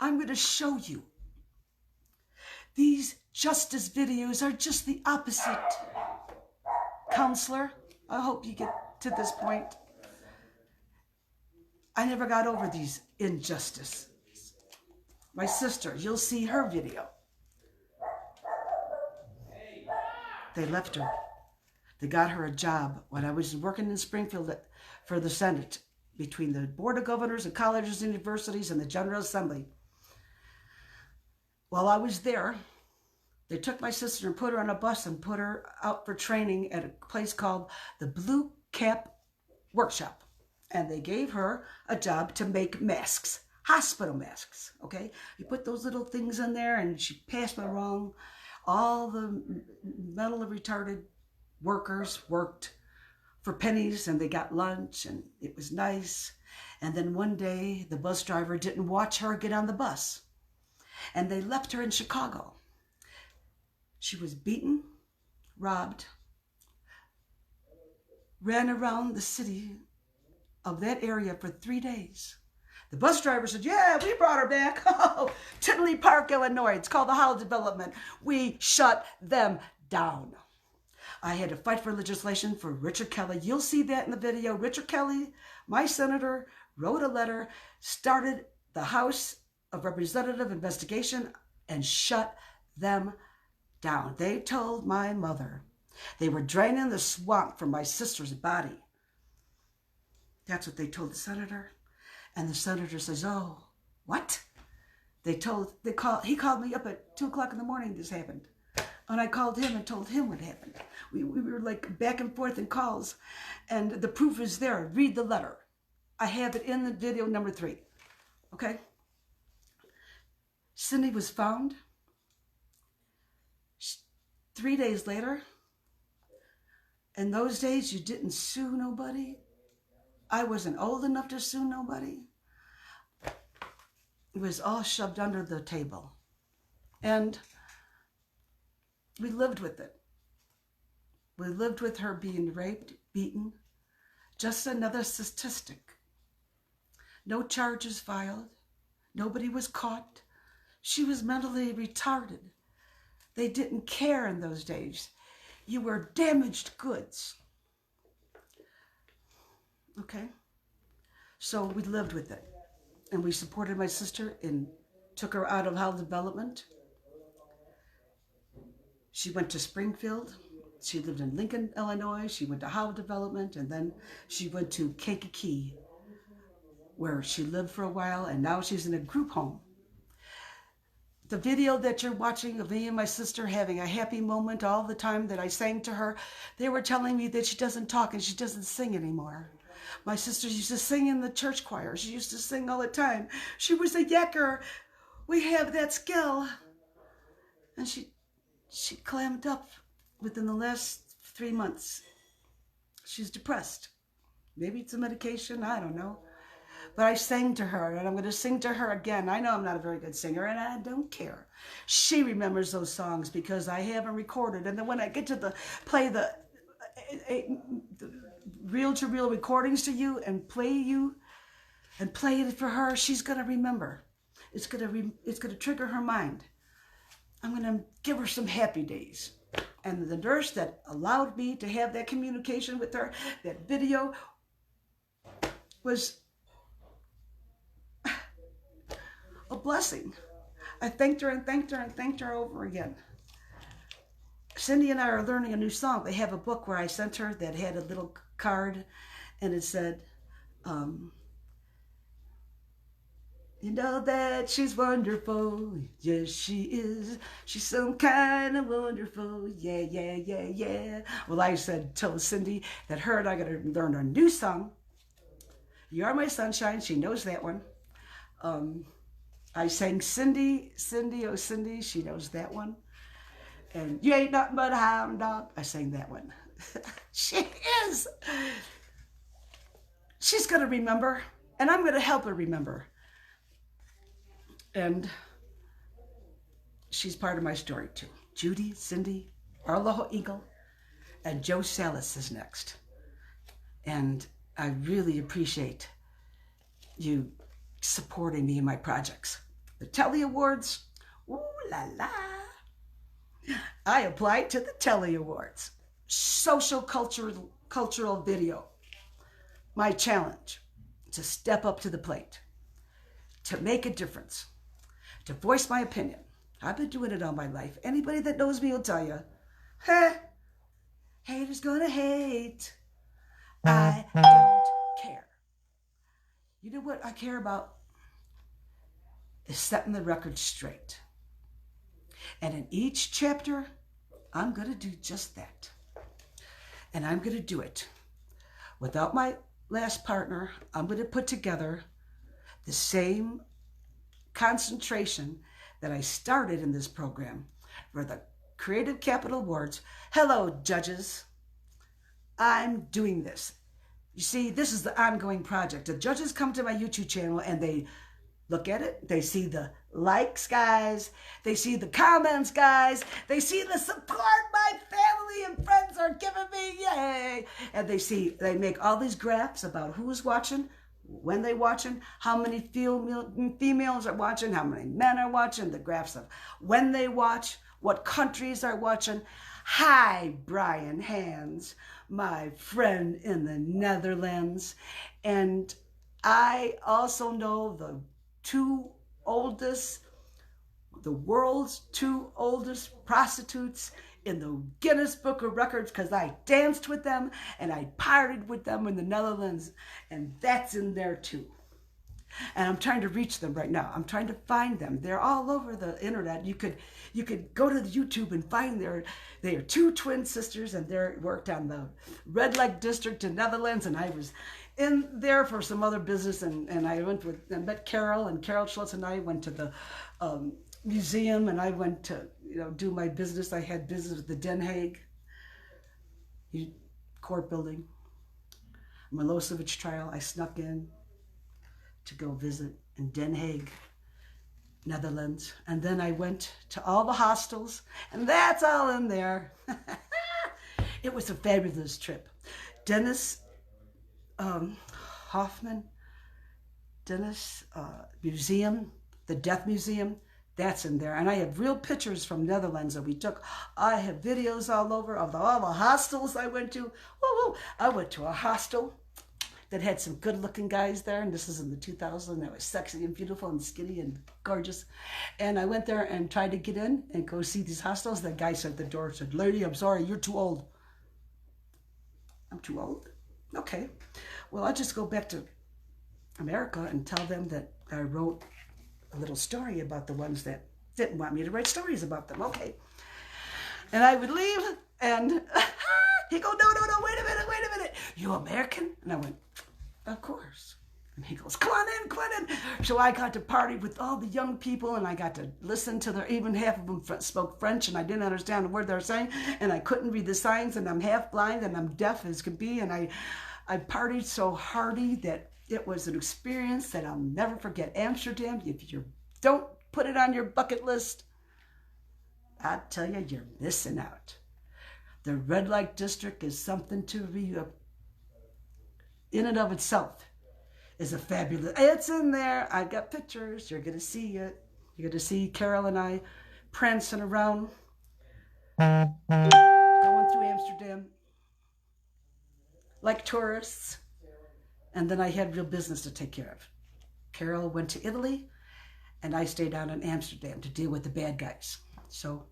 I'm going to show you. These justice videos are just the opposite. Counselor, I hope you get to this point. I never got over these injustices. My sister, you'll see her video. They left her. They got her a job when I was working in Springfield for the Senate, between the Board of Governors and colleges and universities and the General Assembly. While I was there, they took my sister and put her on a bus and put her out for training at a place called the Blue Cap Workshop. And they gave her a job to make masks. hospital masks, okay? You put those little things in there, and she passed me along. All the mentally retarded workers worked for pennies, and they got lunch, and it was nice. And then one day, the bus driver didn't watch her get on the bus, and they left her in Chicago. She was beaten, robbed, ran around the city of that area for 3 days. The bus driver said, yeah, we brought her back. Oh, Tinley Park, Illinois. It's called the Hollow Development. We shut them down. I had to fight for legislation for Richard Kelly. You'll see that in the video. Richard Kelly, my senator, wrote a letter, started the House of Representative investigation, and shut them down. They told my mother they were draining the swamp from my sister's body. That's what they told the senator. And the senator says, oh, what? He called me up at 2 o'clock in the morning. This happened. And I called him and told him what happened. We were like back and forth in calls. And the proof is there. Read the letter. I have it in the video number 3. Okay? Cindy was found 3 days later. In those days, you didn't sue nobody. I wasn't old enough to sue nobody. It was all shoved under the table. And we lived with it. We lived with her being raped, beaten. Just another statistic. No charges filed. Nobody was caught. She was mentally retarded. They didn't care in those days. You were damaged goods. Okay? So we lived with it. And we supported my sister and took her out of Hollow Development. She went to Springfield. She lived in Lincoln, Illinois. She went to Hollow Development, and then she went to Kankakee, where she lived for a while, and now she's in a group home. The video that you're watching of me and my sister having a happy moment all the time that I sang to her, they were telling me that she doesn't talk and she doesn't sing anymore. My sister used to sing in the church choir. She used to sing all the time. She was a yacker. We have that skill. And she clammed up within the last 3 months. She's depressed. Maybe it's a medication, I don't know. But I sang to her, and I'm going to sing to her again. I know I'm not a very good singer, and I don't care. She remembers those songs because I have them recorded. And then when I get to play the reel-to-reel recordings to you and play it for her, she's going to remember. It's going to trigger her mind. I'm going to give her some happy days. And the nurse that allowed me to have that communication with her, that video, was a blessing. I thanked her and thanked her and thanked her over again. Cindy and I are learning a new song. They have a book where I sent her that had a little card, and it said, you know that she's wonderful. Yes, she is. She's some kind of wonderful. Yeah, yeah, yeah, yeah. Well, I told Cindy that her and I got to learn a new song. You Are My Sunshine. She knows that one. I sang Cindy, Cindy, oh Cindy. She knows that one. And You Ain't Nothing But a Hound Dog. I sang that one. She is. She's going to remember, and I'm going to help her remember. And she's part of my story too. Judy, Cindy, Arlojo Eagle, and Joe Sallas is next. And I really appreciate you supporting me in my projects. The Telly Awards, ooh la la. I applied to the Telly Awards. Social cultural video. My challenge, to step up to the plate, to make a difference, to voice my opinion. I've been doing it all my life. Anybody that knows me will tell you, haters gonna hate. I don't care. You know what I care about? Is setting the record straight. And in each chapter, I'm going to do just that. And I'm going to do it. Without my last partner, I'm going to put together the same concentration that I started in this program for the Creative Capital Awards. Hello, judges. I'm doing this. You see, this is the ongoing project. The judges come to my YouTube channel and they look at it. They see the likes, guys. They see the comments, guys. They see the support my family and friends are giving me. Yay. And they make all these graphs about who's watching, when they're watching, how many females are watching, how many men are watching, the graphs of when they watch, what countries are watching. Hi, Brian Hands, my friend in the Netherlands. And I also know the world's two oldest prostitutes in the Guinness Book of Records, because I danced with them and I partied with them in the Netherlands, and that's in there too. And I'm trying to reach them right now. I'm trying to find them. They're all over the internet. You could go to the YouTube and find they are two twin sisters, and they worked on the red light district in Netherlands, and I was in there for some other business, and I met Carol, and Carol Schultz and I went to the museum, and I went to do my business. I had business with the Den Haag court building, Milosevic trial. I snuck in to go visit in Den Haag, Netherlands, and then I went to all the hostels, and that's all in there. It was a fabulous trip. Dennis Hoffman, Museum, the Death Museum, that's in there. And I have real pictures from Netherlands that we took. I have videos all over of all the hostels I went to. Woo-woo. I went to a hostel that had some good-looking guys there, and this is in the 2000s. That was sexy and beautiful and skinny and gorgeous. And I went there and tried to get in and go see these hostels. The guy said at the door, said, "Lady, I'm sorry, you're too old." I'm too old? Okay. Well, I'll just go back to America and tell them that I wrote a little story about the ones that didn't want me to write stories about them. Okay. And I would leave, and he'd go, no, wait a minute. You American? And I went, of course. And he goes, come on in. So I got to party with all the young people, and I got to listen to their, even half of them spoke French, and I didn't understand a word they were saying, and I couldn't read the signs, and I'm half blind, and I'm deaf as could be, and I partied so hardy that it was an experience that I'll never forget. Amsterdam, if you don't put it on your bucket list, I tell you, you're missing out. The red light district is something to be, in and of itself, is a fabulous, it's in there. I got pictures. You're going to see it. You're going to see Carol and I prancing around, going through Amsterdam like tourists. And then I had real business to take care of. Carol went to Italy, and I stayed down in Amsterdam to deal with the bad guys. So,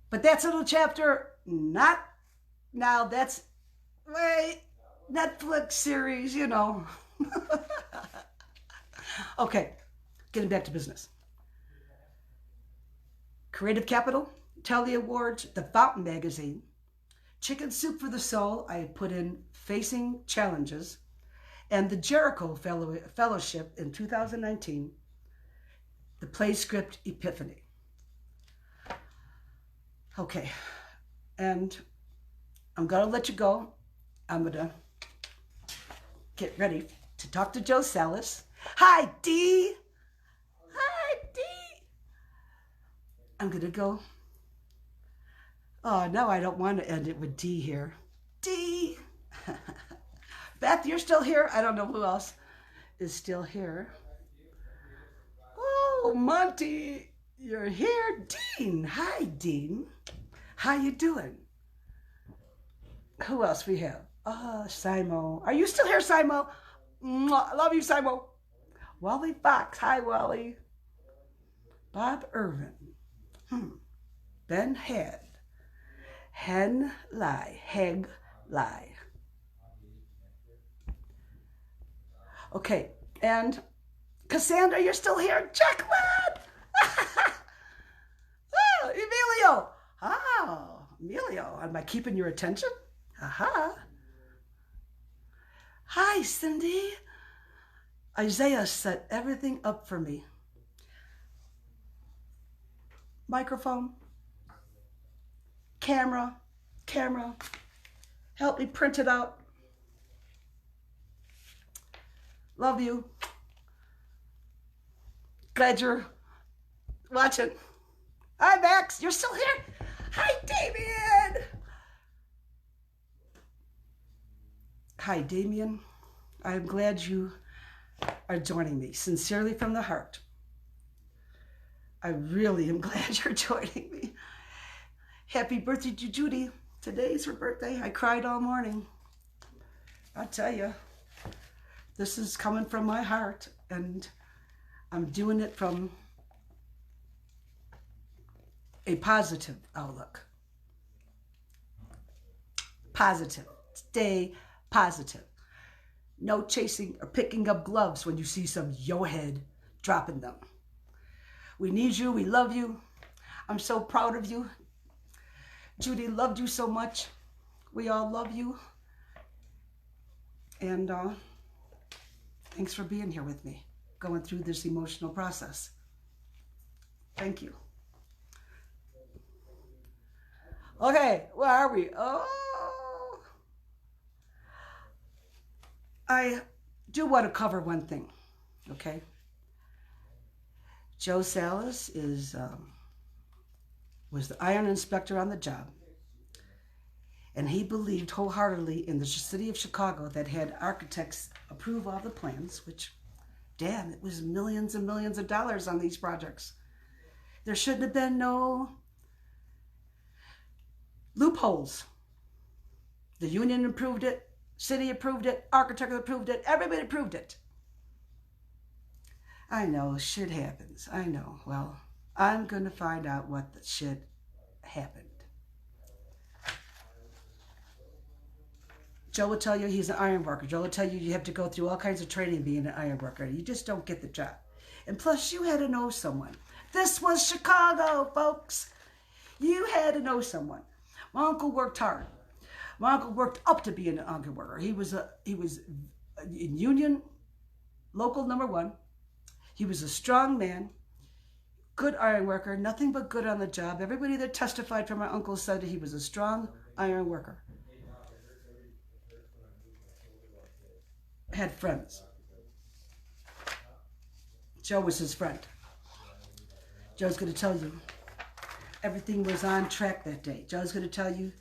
but that's a little chapter, not now, that's, wait, Netflix series, Okay, getting back to business. Creative Capital, Telly Awards, The Fountain Magazine, Chicken Soup for the Soul, I put in Facing Challenges, and the Jericho Fellowship in 2019, the play script Epiphany. Okay, and I'm going to let you go. I'm going to get ready to talk to Joe SALLAS. Hi, Dee. Hi, Dee. I'm going to go. Oh, no, I don't want to end it with Dee here. Dee. Beth, you're still here? I don't know who else is still here. Oh, Monty, you're here. Dean. Hi, Dean. How you doing? Who else we have? Simo. Are you still here, Simo? I love you, Simo. Wally Fox. Hi, Wally. Bob Irvin. Ben Head. Hen Lai. Heg Lai. Okay, and Cassandra, you're still here? Jacqueline! Oh, Emilio! Oh, Emilio, am I keeping your attention? Aha. Hi, Cindy. Isaiah set everything up for me. Microphone, camera, help me print it out. Love you. Glad you're watching. Hi, Max. You're still here? Hi, Damien. Hi, Damien. I'm glad you are joining me. Sincerely from the heart. I really am glad you're joining me. Happy birthday to Judy. Today's her birthday. I cried all morning. I'll tell you, this is coming from my heart, and I'm doing it from a positive outlook. Positive. Stay positive. No chasing or picking up gloves when you see some yo-head dropping them. We need you. We love you. I'm so proud of you. Judy loved you so much. We all love you. And thanks for being here with me, going through this emotional process. Thank you. Okay, where are we? Oh, I do want to cover one thing, okay? Joe SALLAS was the iron inspector on the job, and he believed wholeheartedly in the city of Chicago that had architects approve all the plans, which, damn, it was millions and millions of dollars on these projects. There shouldn't have been no loopholes. The union approved it, city approved it, architect approved it, everybody approved it. I know, shit happens. I know. Well, I'm going to find out what the shit happened. Joe will tell you he's an iron worker. Joe will tell you you have to go through all kinds of training being an iron worker. You just don't get the job. And plus, you had to know someone. This was Chicago, folks. You had to know someone. My uncle worked hard. My uncle worked up to being an iron worker. He was in union, local #1. He was a strong man, good iron worker, nothing but good on the job. Everybody that testified for my uncle said he was a strong iron worker. Had friends. Joe was his friend. Joe's going to tell you everything was on track that day. Joe's going to tell you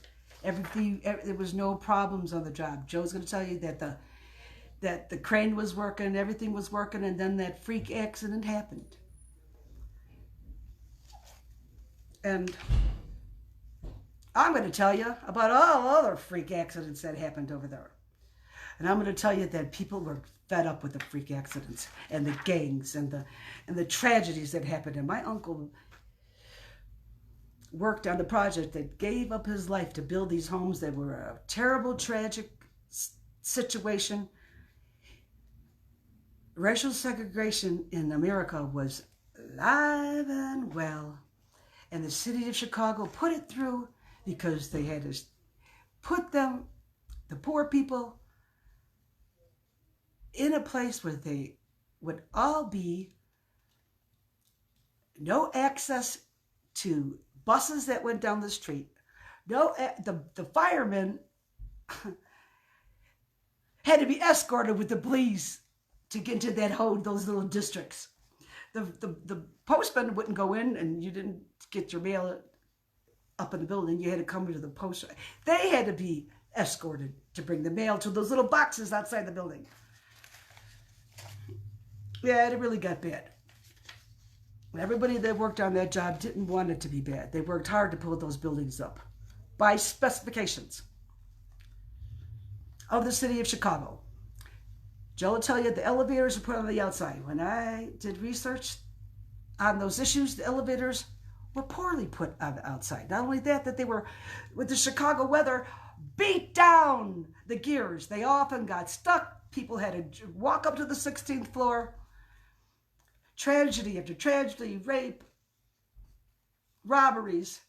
there was no problems on the job. Joe's going to tell you that the crane was working, everything was working, and then that freak accident happened. And I'm going to tell you about all other freak accidents that happened over there. And I'm going to tell you that people were fed up with the freak accidents and the gangs and the tragedies that happened. And my uncle worked on the project that gave up his life to build these homes that were a terrible, tragic situation. Racial segregation in America was alive and well. And the city of Chicago put it through because they had to put the poor people, in a place where they would all be no access to buses that went down the street. The firemen had to be escorted with the police to get into those little districts. The postman wouldn't go in, and you didn't get your mail up in the building. You had to come into the post. They had to be escorted to bring the mail to those little boxes outside the building. Yeah, it really got bad. Everybody that worked on that job didn't want it to be bad. They worked hard to pull those buildings up by specifications of the city of Chicago. Joe will tell you the elevators are put on the outside. When I did research on those issues, the elevators were poorly put on the outside. Not only that they were, with the Chicago weather, beat down the gears. They often got stuck. People had to walk up to the 16th floor. Tragedy after tragedy, rape, robberies.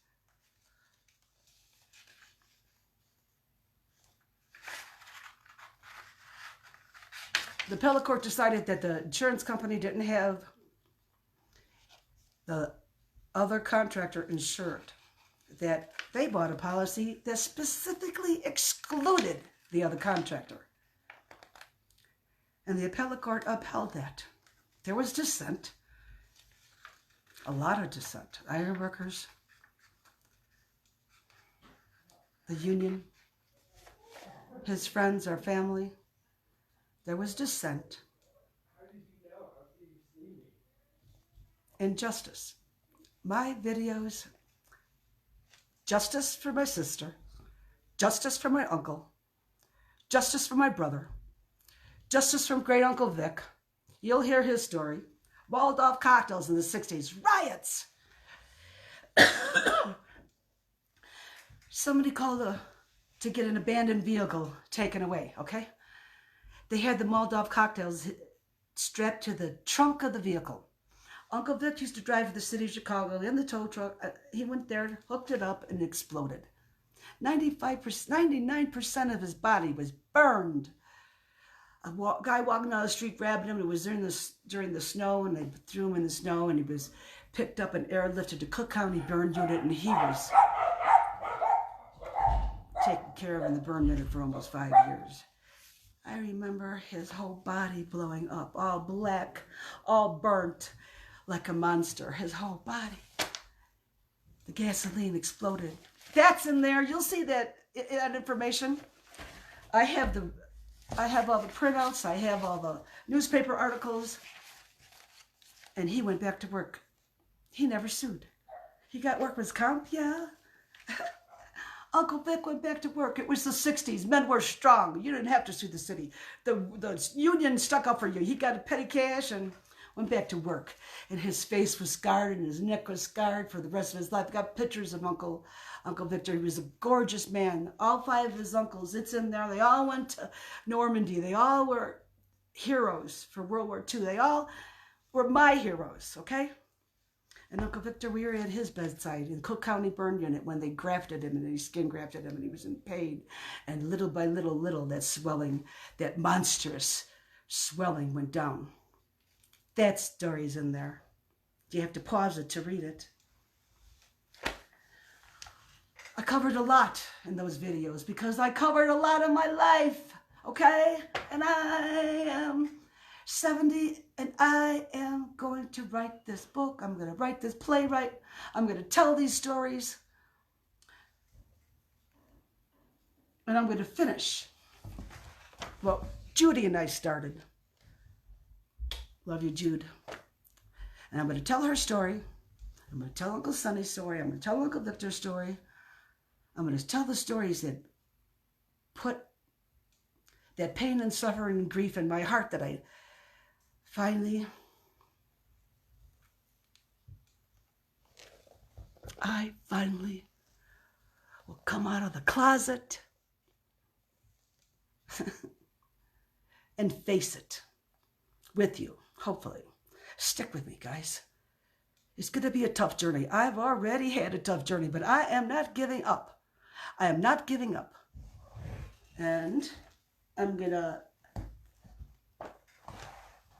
the appellate court decided that the insurance company didn't have the other contractor insured, that they bought a policy that specifically excluded the other contractor. And the appellate court upheld that. There was dissent, a lot of dissent. Iron workers, the union, his friends, our family. There was dissent. And justice. My videos, justice for my sister, justice for my uncle, justice for my brother, justice from great Uncle Vic. You'll hear his story. Walled-off cocktails in the 60s, riots. Somebody called to get an abandoned vehicle taken away, okay? They had the Molotov cocktails strapped to the trunk of the vehicle. Uncle Vic used to drive to the city of Chicago in the tow truck. He went there, hooked it up, and exploded. 99% of his body was burned. A guy walking down the street grabbed him. It was during the snow, and they threw him in the snow, and he was picked up and airlifted to Cook County Burn Unit, and he was taken care of in the burn unit for almost 5 years. I remember his whole body blowing up, all black, all burnt, like a monster. His whole body. The gasoline exploded. That's in there. You'll see that information. I have all the printouts. I have all the newspaper articles. And he went back to work. He never sued. He got workman's comp, yeah. Uncle Vic went back to work. It was the 60s. Men were strong. You didn't have to sue the city. The union stuck up for you. He got a petty cash and went back to work. And his face was scarred and his neck was scarred for the rest of his life. I got pictures of Uncle Victor. He was a gorgeous man. All 5 of his uncles, it's in there. They all went to Normandy. They all were heroes for World War II. They all were my heroes, okay? And Uncle Victor, we were at his bedside in Cook County Burn Unit when they grafted him, and they skin grafted him, and he was in pain. And little by little, that swelling, that monstrous swelling went down. That story's in there. You have to pause it to read it. I covered a lot in those videos because I covered a lot of my life, okay? And I am 70, and I am going to write this book. I'm going to write this playwright. I'm going to tell these stories. And I'm going to finish what Judy and I started. Love you, Jude. And I'm going to tell her story. I'm going to tell Uncle Sonny's story. I'm going to tell Uncle Victor's story. I'm going to tell the stories that put that pain and suffering and grief in my heart that I finally will come out of the closet and face it with you, hopefully. Stick with me, guys. It's going to be a tough journey. I've already had a tough journey, but I am not giving up. I am not giving up. And I'm going to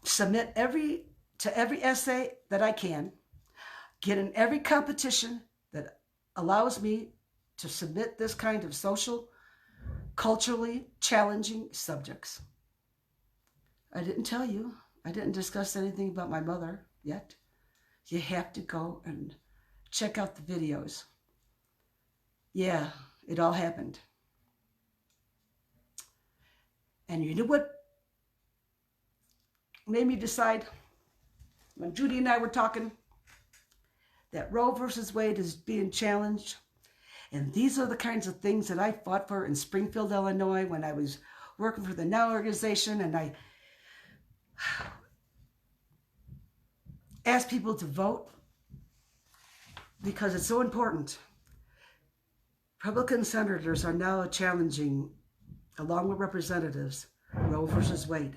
submit to every essay that I can, get in every competition that allows me to submit this kind of social, culturally challenging subjects. I didn't tell you. I didn't discuss anything about my mother yet. You have to go and check out the videos. Yeah, it all happened. And you know what made me decide when Judy and I were talking that Roe versus Wade is being challenged? And these are the kinds of things that I fought for in Springfield, Illinois when I was working for the Now organization, and I asked people to vote because it's so important. Republican senators are now challenging, along with representatives, Roe versus Wade.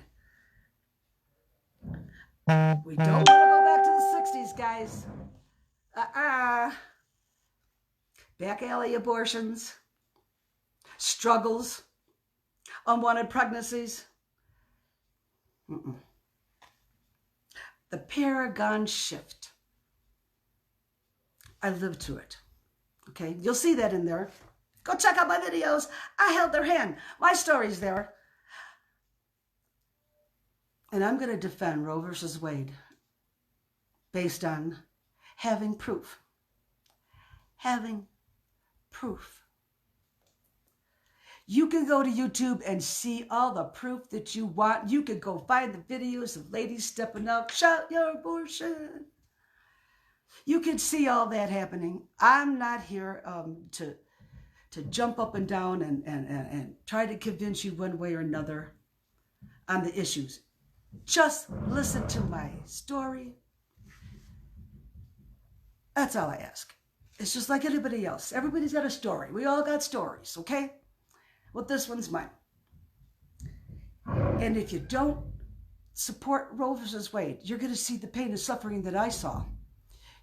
We don't want to go back to the 60s, guys. Back alley abortions, struggles, unwanted pregnancies. The paragon shift. I lived through it. Okay, you'll see that in there. Go check out my videos. I held their hand. My story's there. And I'm going to defend Roe versus Wade based on having proof. Having proof. You can go to YouTube and see all the proof that you want. You can go find the videos of ladies stepping up, shout your abortion. You can see all that happening. I'm not here to jump up and down and try to convince you one way or another on the issues. Just listen to my story. That's all I ask. It's just like anybody else. Everybody's got a story. We all got stories, okay? Well, this one's mine. And if you don't support Roe versus Wade, you're going to see the pain and suffering that I saw.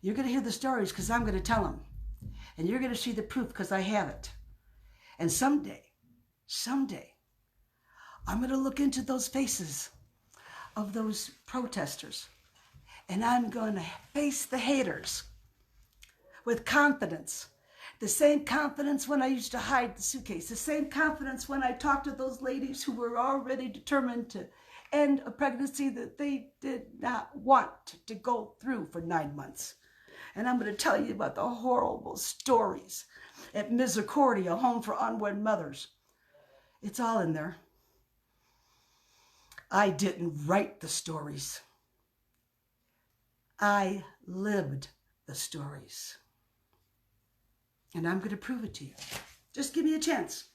You're going to hear the stories because I'm going to tell them. And you're going to see the proof because I have it. And someday, I'm going to look into those faces of those protesters. And I'm going to face the haters with confidence. The same confidence when I used to hide the suitcase. The same confidence when I talked to those ladies who were already determined to end a pregnancy that they did not want to go through for 9 months. And I'm going to tell you about the horrible stories at Misericordia, home for unwed mothers. It's all in there. I didn't write the stories. I lived the stories. And I'm going to prove it to you. Just give me a chance.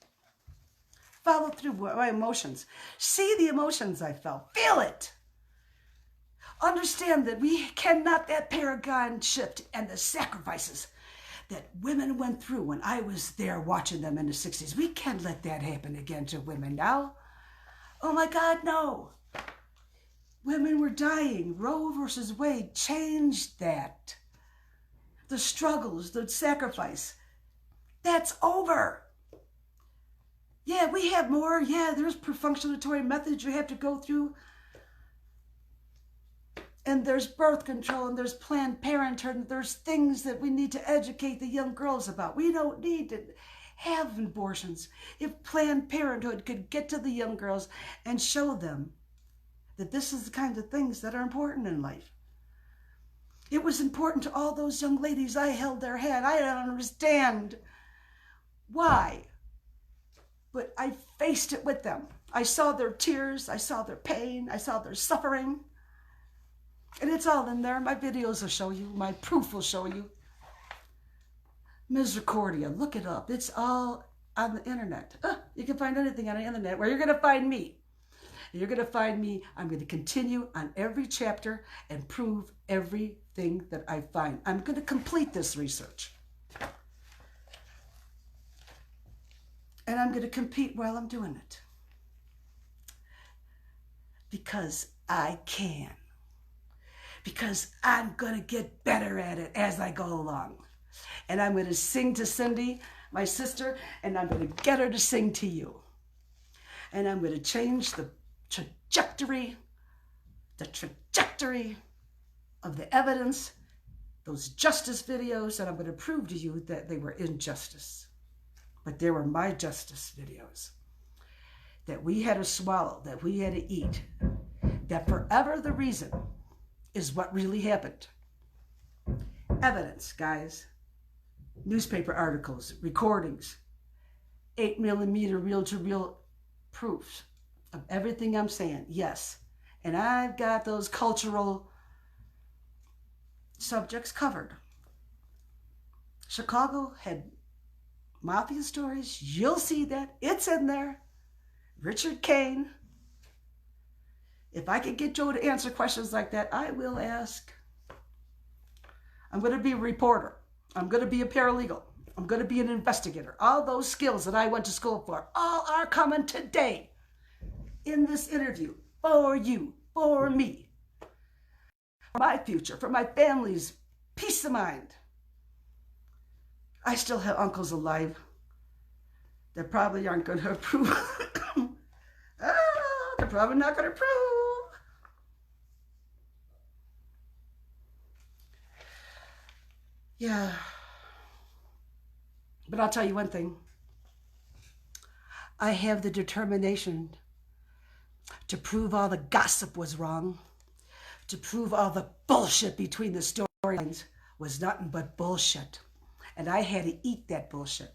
Follow through my emotions. See the emotions I felt. Feel it. Understand that we cannot, that paragon shift and the sacrifices that women went through when I was there watching them in the 60s. We can't let that happen again to women now. Oh my God, no. Women were dying. Roe versus Wade changed that. The struggles, the sacrifice. That's over. Yeah, we have more. Yeah, there's perfunctionatory methods you have to go through. And there's birth control, and there's Planned Parenthood, and there's things that we need to educate the young girls about. We don't need to have abortions. If Planned Parenthood could get to the young girls and show them that this is the kind of things that are important in life. It was important to all those young ladies. I held their hand. I don't understand why, but I faced it with them. I saw their tears. I saw their pain. I saw their suffering. And it's all in there. My videos will show you. My proof will show you. Misericordia. Look it up. It's all on the internet. You can find anything on the internet. Where you're going to find me. You're going to find me. I'm going to continue on every chapter and prove everything that I find. I'm going to complete this research. And I'm going to compete while I'm doing it. Because I can. Because I'm going to get better at it as I go along. And I'm going to sing to Cindy, my sister, and I'm going to get her to sing to you. And I'm going to change the trajectory of the evidence, those justice videos, and I'm going to prove to you that they were injustice. But they were my justice videos. That we had to swallow, that we had to eat. That forever the reason is what really happened. Evidence, guys. Newspaper articles, recordings, 8mm reel-to-reel proofs of everything I'm saying. Yes. And I've got those cultural subjects covered. Chicago had mafia stories. You'll see that. It's in there. Richard Kane. If I could get Joe to answer questions like that, I will ask. I'm going to be a reporter. I'm going to be a paralegal. I'm going to be an investigator. All those skills that I went to school for, all are coming today in this interview for you, for me, for my future, for my family's peace of mind. I still have uncles alive that probably aren't going to approve. They're probably not going to approve. Yeah. But I'll tell you one thing. I have the determination to prove all the gossip was wrong, to prove all the bullshit between the storylines was nothing but bullshit. And I had to eat that bullshit.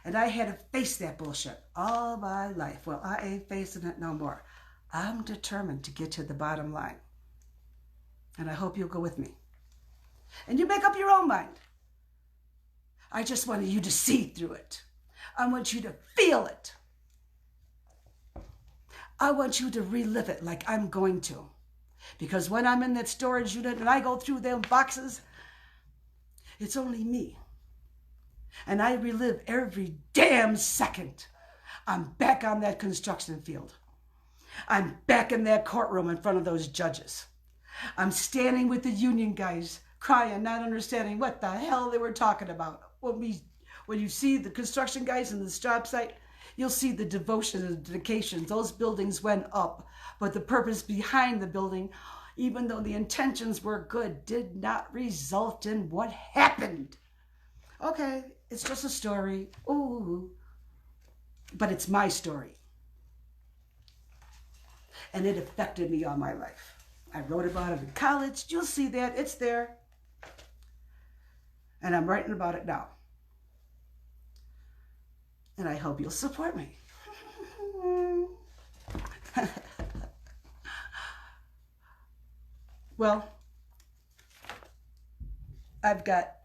And I had to face that bullshit all my life. Well, I ain't facing it no more. I'm determined to get to the bottom line. And I hope you'll go with me. And you make up your own mind. I just wanted you to see through it. I want you to feel it. I want you to relive it like I'm going to. Because when I'm in that storage unit and I go through them boxes, it's only me. And I relive every damn second. I'm back on that construction field. I'm back in that courtroom in front of those judges. I'm standing with the union guys, crying, not understanding what the hell they were talking about. When you see the construction guys in this job site, you'll see the devotion and dedication. Those buildings went up, but the purpose behind the building, even though the intentions were good, did not result in what happened. Okay, it's just a story. Ooh, but it's my story. And it affected me all my life. I wrote about it in college. You'll see that. It's there. And I'm writing about it now. And I hope you'll support me. Well, I've got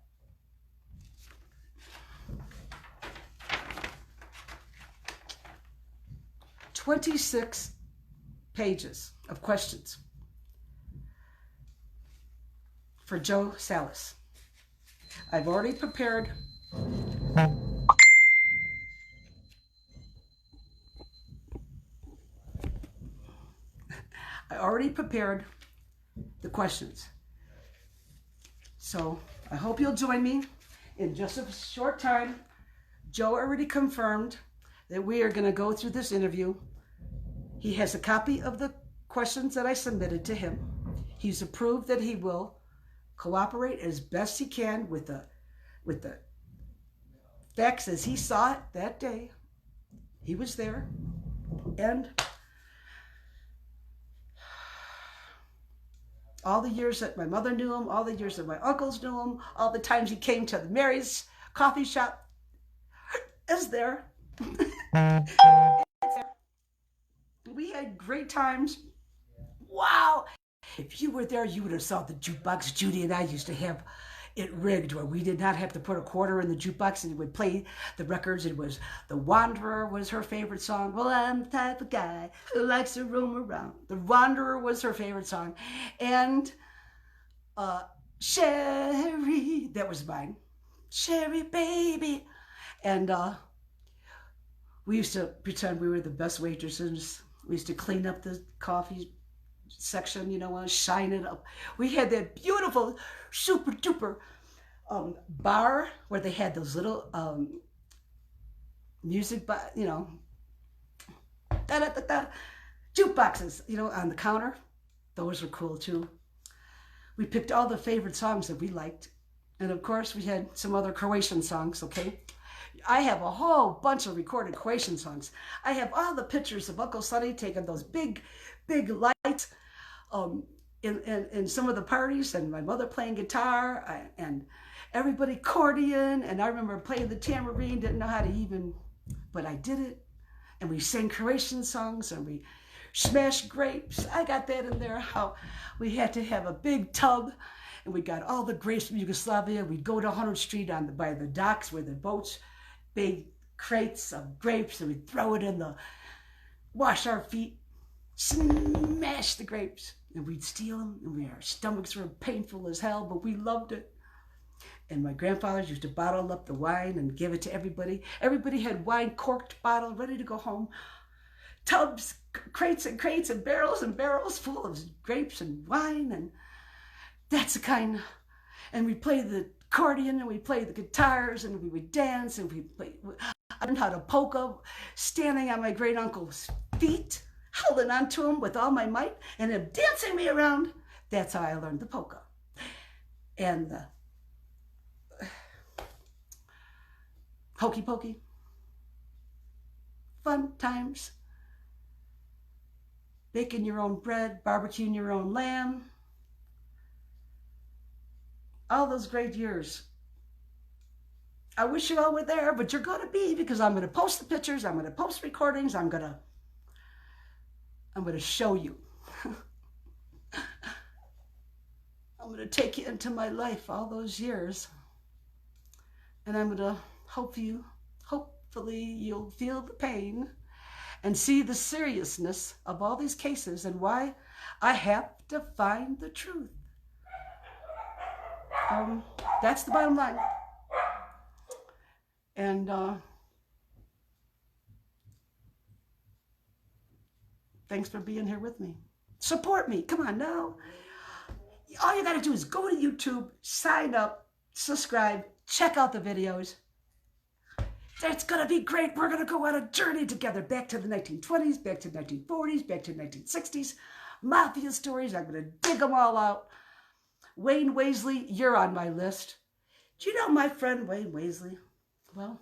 $26 pages of questions for Joe SALLAS. I've already prepared the questions. So I hope you'll join me in just a short time. Joe already confirmed that we are going to go through this interview. He has a copy of the questions that I submitted to him. He's approved that he will cooperate as best he can with the facts as he saw it that day. He was there. And all the years that my mother knew him, all the years that my uncles knew him, all the times he came to the Mary's coffee shop, is there. It's there. We had great times. Wow. If you were there, you would have saw the jukebox. Judy and I used to have it rigged where we did not have to put a quarter in the jukebox and it would play the records. It was The Wanderer was her favorite song. Well, I'm the type of guy who likes to roam around. The Wanderer was her favorite song. And Sherry, that was mine. Sherry, baby. And we used to pretend we were the best waitresses. We used to clean up the coffee section, you know, shine it up. We had that beautiful, super duper bar where they had those little music, you know, jukeboxes, you know, on the counter. Those were cool too. We picked all the favorite songs that we liked. And of course, we had some other Croatian songs, okay? I have a whole bunch of recorded Croatian songs. I have all the pictures of Uncle Sonny taking those big lights in some of the parties, and my mother playing guitar, and everybody accordion, and I remember playing the tambourine, didn't know how to even, but I did it, and we sang Croatian songs, and we smashed grapes. I got that in there, how we had to have a big tub, and we got all the grapes from Yugoslavia. We'd go to 100th Street by the docks where the boats, big crates of grapes, and we'd throw it in wash our feet, smash the grapes, and we'd steal them, and our stomachs were painful as hell, but we loved it. And my grandfathers used to bottle up the wine and give it to everybody. Everybody had wine corked bottle ready to go home. Tubs, crates and crates, and barrels full of grapes and wine, and that's the kind. And we played the accordion, and we played the guitars, and we would dance, and I learned how to polka, standing on my great uncle's feet, holding onto him with all my might, and him dancing me around. That's how I learned the polka. And hokey pokey, fun times, baking your own bread, barbecuing your own lamb, all those great years. I wish you all were there, but you're going to be, because I'm going to post the pictures, I'm going to post recordings, I'm going to show you. I'm going to take you into my life all those years, and I'm going to hopefully you'll feel the pain and see the seriousness of all these cases and why I have to find the truth. That's the bottom line. And thanks for being here with me. Support me. Come on now. All you got to do is go to YouTube, sign up, subscribe, check out the videos. It's going to be great. We're going to go on a journey together back to the 1920s, back to the 1940s, back to the 1960s. Mafia stories. I'm going to dig them all out. Wayne Waisley, you're on my list. Do you know my friend Wayne Waisley? Well,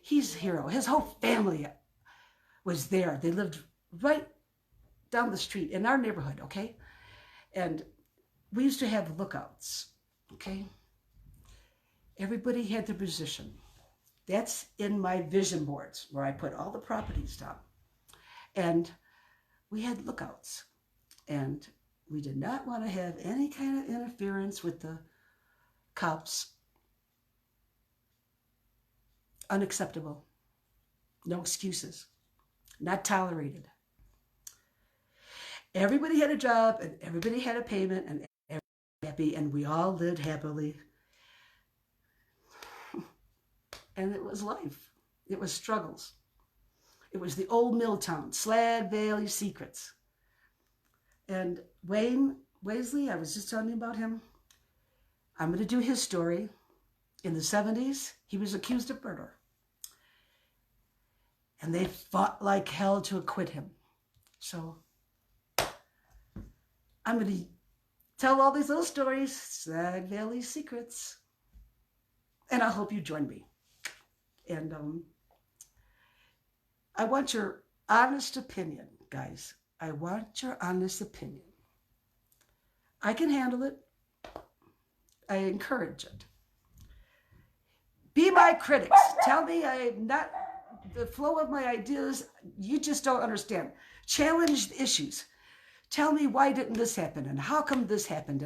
he's a hero. His whole family was there. They lived right down the street in our neighborhood, okay? And we used to have lookouts, okay? Everybody had their position. That's in my vision boards where I put all the properties down. And we had lookouts. And we did not want to have any kind of interference with the cops. Unacceptable. No excuses. Not tolerated. Everybody had a job and everybody had a payment and everybody was happy, and we all lived happily. And it was life. It was struggles. It was the old mill town, SLAG Valley secrets. And Wayne Waisley, I was just telling you about him. I'm going to do his story. In the 70s, he was accused of murder. And they fought like hell to acquit him. So I'm going to tell all these little stories, SLAG Valley secrets. And I hope you join me. And I want your honest opinion, guys. I want your honest opinion. I can handle it. I encourage it. Be my critics. Tell me I'm not, the flow of my ideas, you just don't understand. Challenge the issues. Tell me why didn't this happen and how come this happened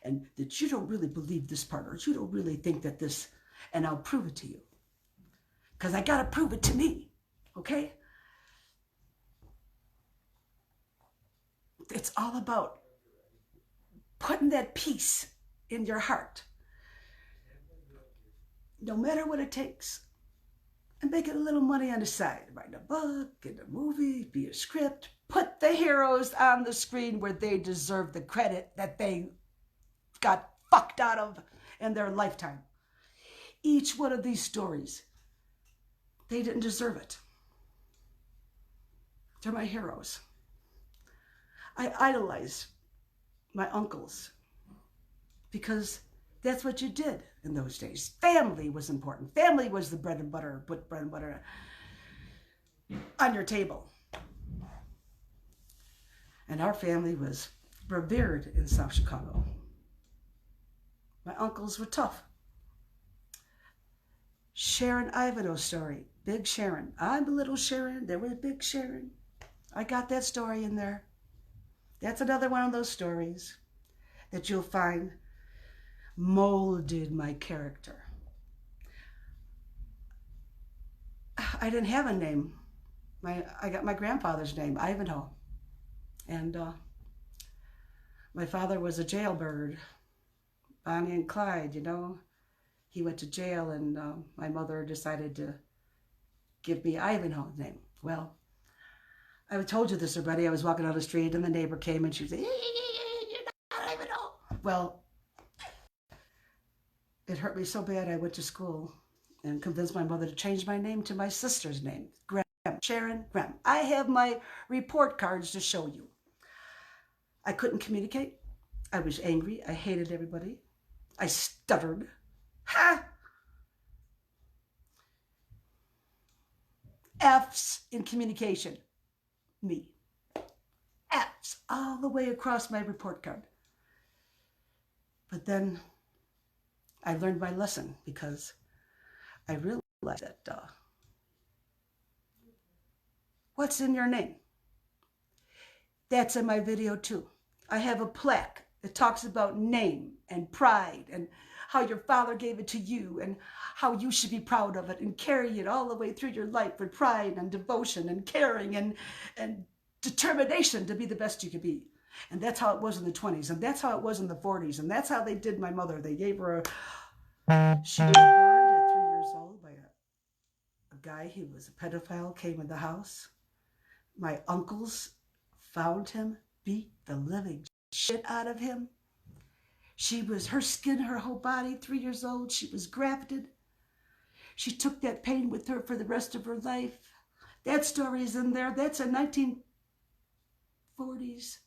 and that you don't really believe this part or you don't really think that this, and I'll prove it to you. Because I got to prove it to me, okay? It's all about putting that peace in your heart, no matter what it takes, and making a little money on the side. Write a book, get a movie, be a script, put the heroes on the screen where they deserve the credit that they got fucked out of in their lifetime. Each one of these stories, they didn't deserve it. They're my heroes. I idolize my uncles because that's what you did in those days. Family was important. Family was the bread and butter. Put bread and butter on your table. And our family was revered in South Chicago. My uncles were tough. Sharon Ivanhoe's story. Big Sharon. I'm a little Sharon. There was Big Sharon. I got that story in there. That's another one of those stories that you'll find molded my character. I didn't have a name. I got my grandfather's name, Ivanhoe. And my father was a jailbird. Bonnie and Clyde, you know. He went to jail and my mother decided to give me Ivanhoe's name. Well, I told you this already. I was walking down the street and the neighbor came and she was like, "You're not Ivanhoe." Well, it hurt me so bad I went to school and convinced my mother to change my name to my sister's name, Graham, Sharon Graham. I have my report cards to show you. I couldn't communicate. I was angry. I hated everybody. I stuttered. Ha! F's in communication. Me. F's all the way across my report card. But then I learned my lesson because I realized that what's in your name? That's in my video too. I have a plaque that talks about name and pride and how your father gave it to you and how you should be proud of it and carry it all the way through your life with pride and devotion and caring and determination to be the best you could be. And that's how it was in the 20s, and that's how it was in the 40s, and that's how they did my mother. They gave her she was burned at 3 years old by a guy who was a pedophile, came in the house. My uncles found him, beat the living shit out of him. She was, her skin, her whole body, 3 years old. She was grafted. She took that pain with her for the rest of her life. That story is in there. That's in 1940s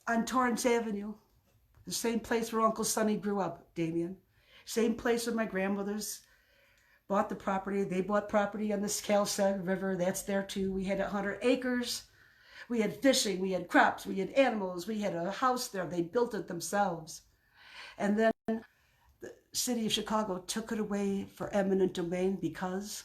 on Torrance Avenue, the same place where Uncle Sonny grew up, Damien. Same place where my grandmothers bought the property. They bought property on the SLAG River. That's there too. We had 100 acres. We had fishing, we had crops, we had animals, we had a house there. They built it themselves. And then the city of Chicago took it away for eminent domain because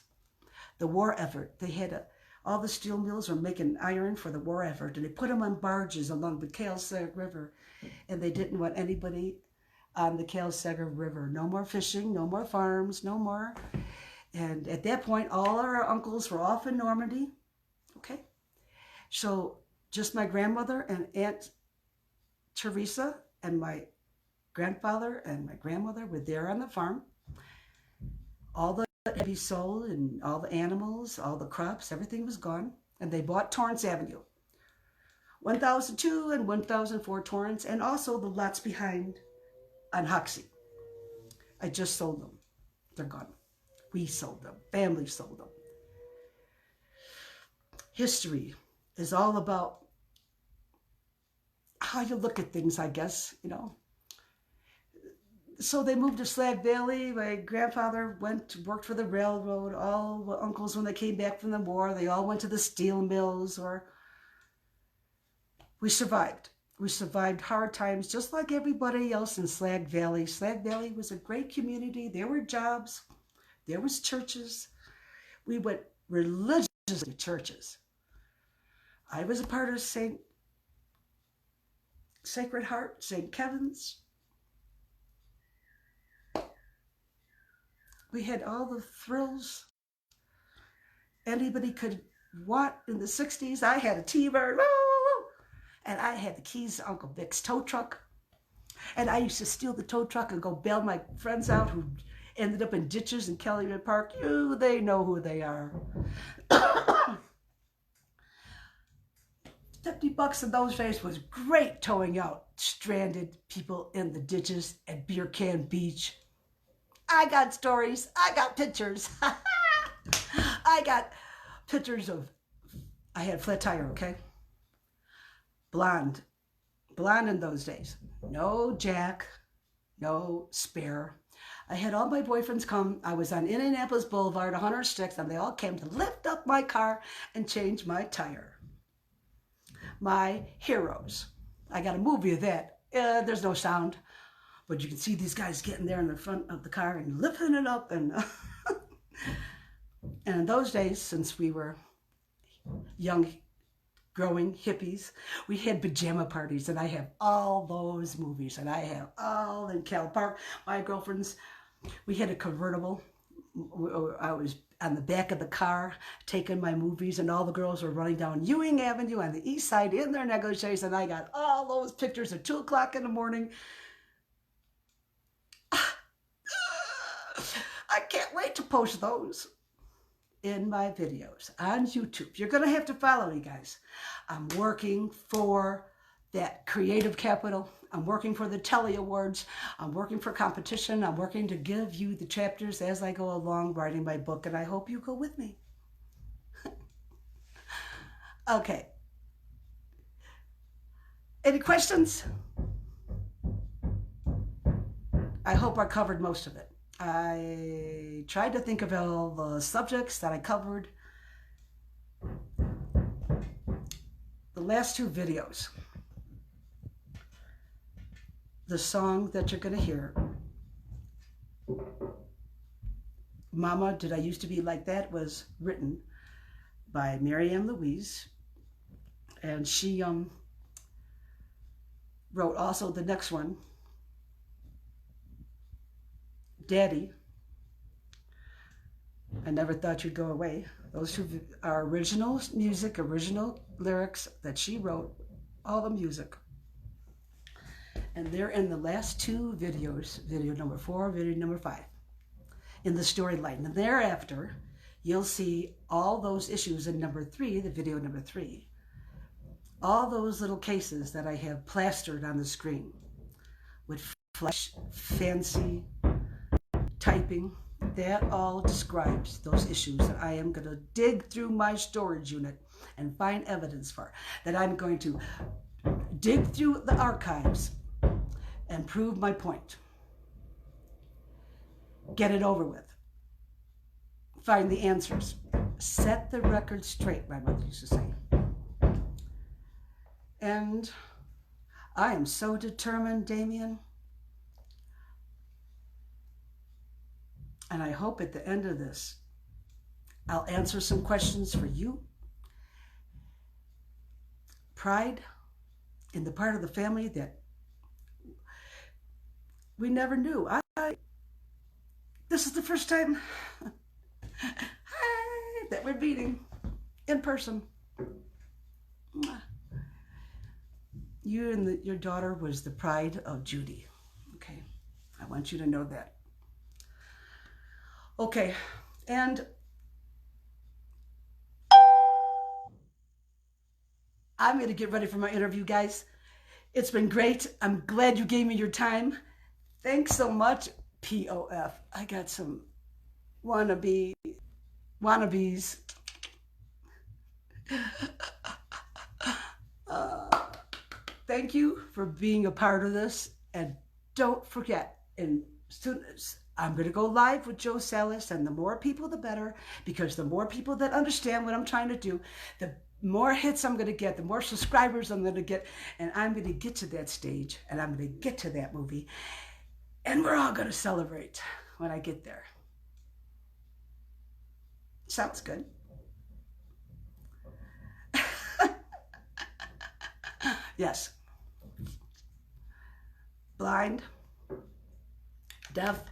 the war effort. They had all the steel mills were making iron for the war effort, and they put them on barges along the SLAG River, and they didn't want anybody on the SLAG River. No more fishing, no more farms, no more. And at that point, all our uncles were off in Normandy. Okay. So just my grandmother and Aunt Teresa and my grandfather and my grandmother were there on the farm. All the had to be sold and all the animals, all the crops, everything was gone. And they bought Torrance Avenue. 1002 and 1004 Torrance, and also the lots behind on Hoxie. I just sold them. They're gone. We sold them. Family sold them. History is all about how you look at things, I guess, you know. So they moved to Slag Valley. My grandfather worked for the railroad. All the uncles, when they came back from the war, they all went to the steel mills. Or we survived. We survived hard times just like everybody else in Slag Valley. Slag Valley was a great community. There were jobs. There was churches. We went religiously to churches. I was a part of Sacred Heart, St. Kevin's. We had all the thrills anybody could want in the 60s. I had a T-bird, and I had the keys to Uncle Vic's tow truck. And I used to steal the tow truck and go bail my friends out who ended up in ditches in Kellyman Park. They know who they are. $50 in those days was great, towing out stranded people in the ditches at Beer Can Beach. I got stories. I got pictures. I got pictures of, I had a flat tire, okay? Blonde in those days. No jack, no spare. I had all my boyfriends come. I was on Indianapolis Boulevard, 100 sticks, and they all came to lift up my car and change my tire. My heroes. I got a movie of that. There's no sound, but you can see these guys getting there in the front of the car and lifting it up. And and in those days, since we were young, growing hippies, we had pajama parties, and I have all those movies, and I have all in Cal Park. My girlfriends, we had a convertible. I was on the back of the car taking my movies, and all the girls were running down Ewing Avenue on the east side in their negotiations, and I got all those pictures at 2 o'clock in the morning. I can't wait to post those in my videos on YouTube. You're going to have to follow me, guys. I'm working for that creative capital. I'm working for the Telly Awards. I'm working for competition. I'm working to give you the chapters as I go along writing my book, and I hope you go with me. Okay. Any questions? I hope I covered most of it. I tried to think of all the subjects that I covered. The last two videos, the song that you're going to hear, Mama, Did I Used to Be Like That, was written by Marianne Louise. And she wrote also the next one, Daddy, I Never Thought You'd Go Away. Those two are original music, original lyrics that she wrote, all the music. And they're in the last two videos, video number 4, video number 5, in the storyline. And thereafter, you'll see all those issues in number 3, the video number 3. All those little cases that I have plastered on the screen with flash, fancy typing. That all describes those issues that I am going to dig through my storage unit and find evidence for. That I'm going to dig through the archives and prove my point. Get it over with. Find the answers. Set the record straight, my mother used to say. And I am so determined, Damien. And I hope at the end of this, I'll answer some questions for you. Pride in the part of the family that we never knew. This is the first time that we're meeting in person. You and your daughter was the pride of Judy. Okay, I want you to know that. Okay, and I'm going to get ready for my interview, guys. It's been great. I'm glad you gave me your time. Thanks so much, POF. I got some wannabes. Thank you for being a part of this. And don't forget, and soon as I'm going to go live with Joe SALLAS, and the more people, the better, because the more people that understand what I'm trying to do, the more hits I'm going to get, the more subscribers I'm going to get, and I'm going to get to that stage, and I'm going to get to that movie, and we're all going to celebrate when I get there. Sounds good. Yes. Blind, deaf,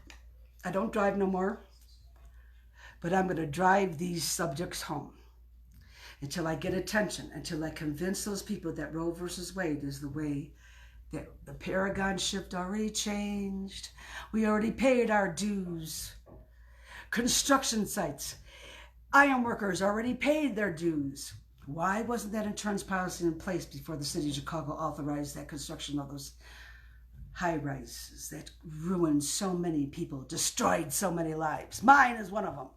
I don't drive no more, but I'm going to drive these subjects home until I get attention, until I convince those people that Roe versus Wade is the way, that the paradigm shift already changed. We already paid our dues. Construction sites, iron workers already paid their dues. Why wasn't that insurance policy in place before the city of Chicago authorized that construction of those high-rises that ruined so many people, destroyed so many lives? Mine is one of them.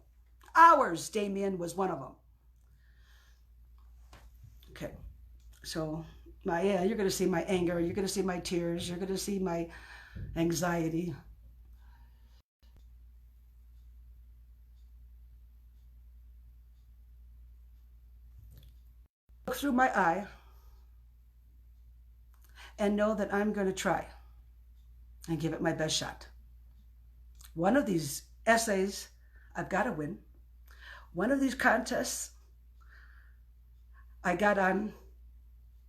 Ours, Damien, was one of them. Okay, so you're going to see my anger, you're going to see my tears, you're going to see my anxiety. Look through my eye and know that I'm going to try and give it my best shot. One of these essays, I've got to win. One of these contests, I got on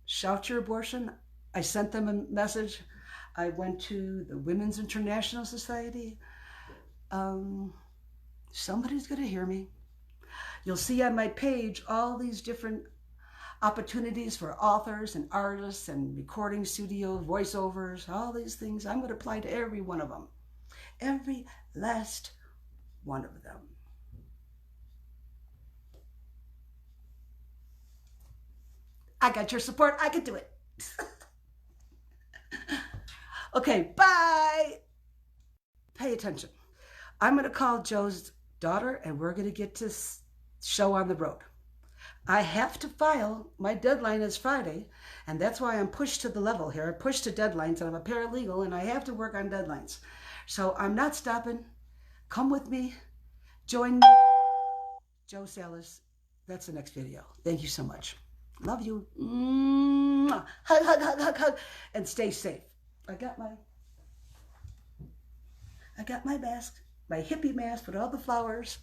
Shout Your Abortion. I sent them a message. I went to the Women's International Society. Somebody's going to hear me. You'll see on my page all these different opportunities for authors and artists and recording studio, voiceovers, all these things. I'm going to apply to every one of them. Every last one of them. I got your support. I can do it. Okay, bye. Pay attention. I'm going to call Joe's daughter, and we're going to get to show on the road. I have to file. My deadline is Friday, and that's why I'm pushed to the level here. I'm pushed to deadlines, and I'm a paralegal, and I have to work on deadlines. So I'm not stopping. Come with me. Join me. Joe Sallas. That's the next video. Thank you so much. Love you. Mwah. Hug, hug, hug, hug, hug. And stay safe. I got my mask, my hippie mask with all the flowers.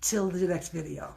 Till the next video.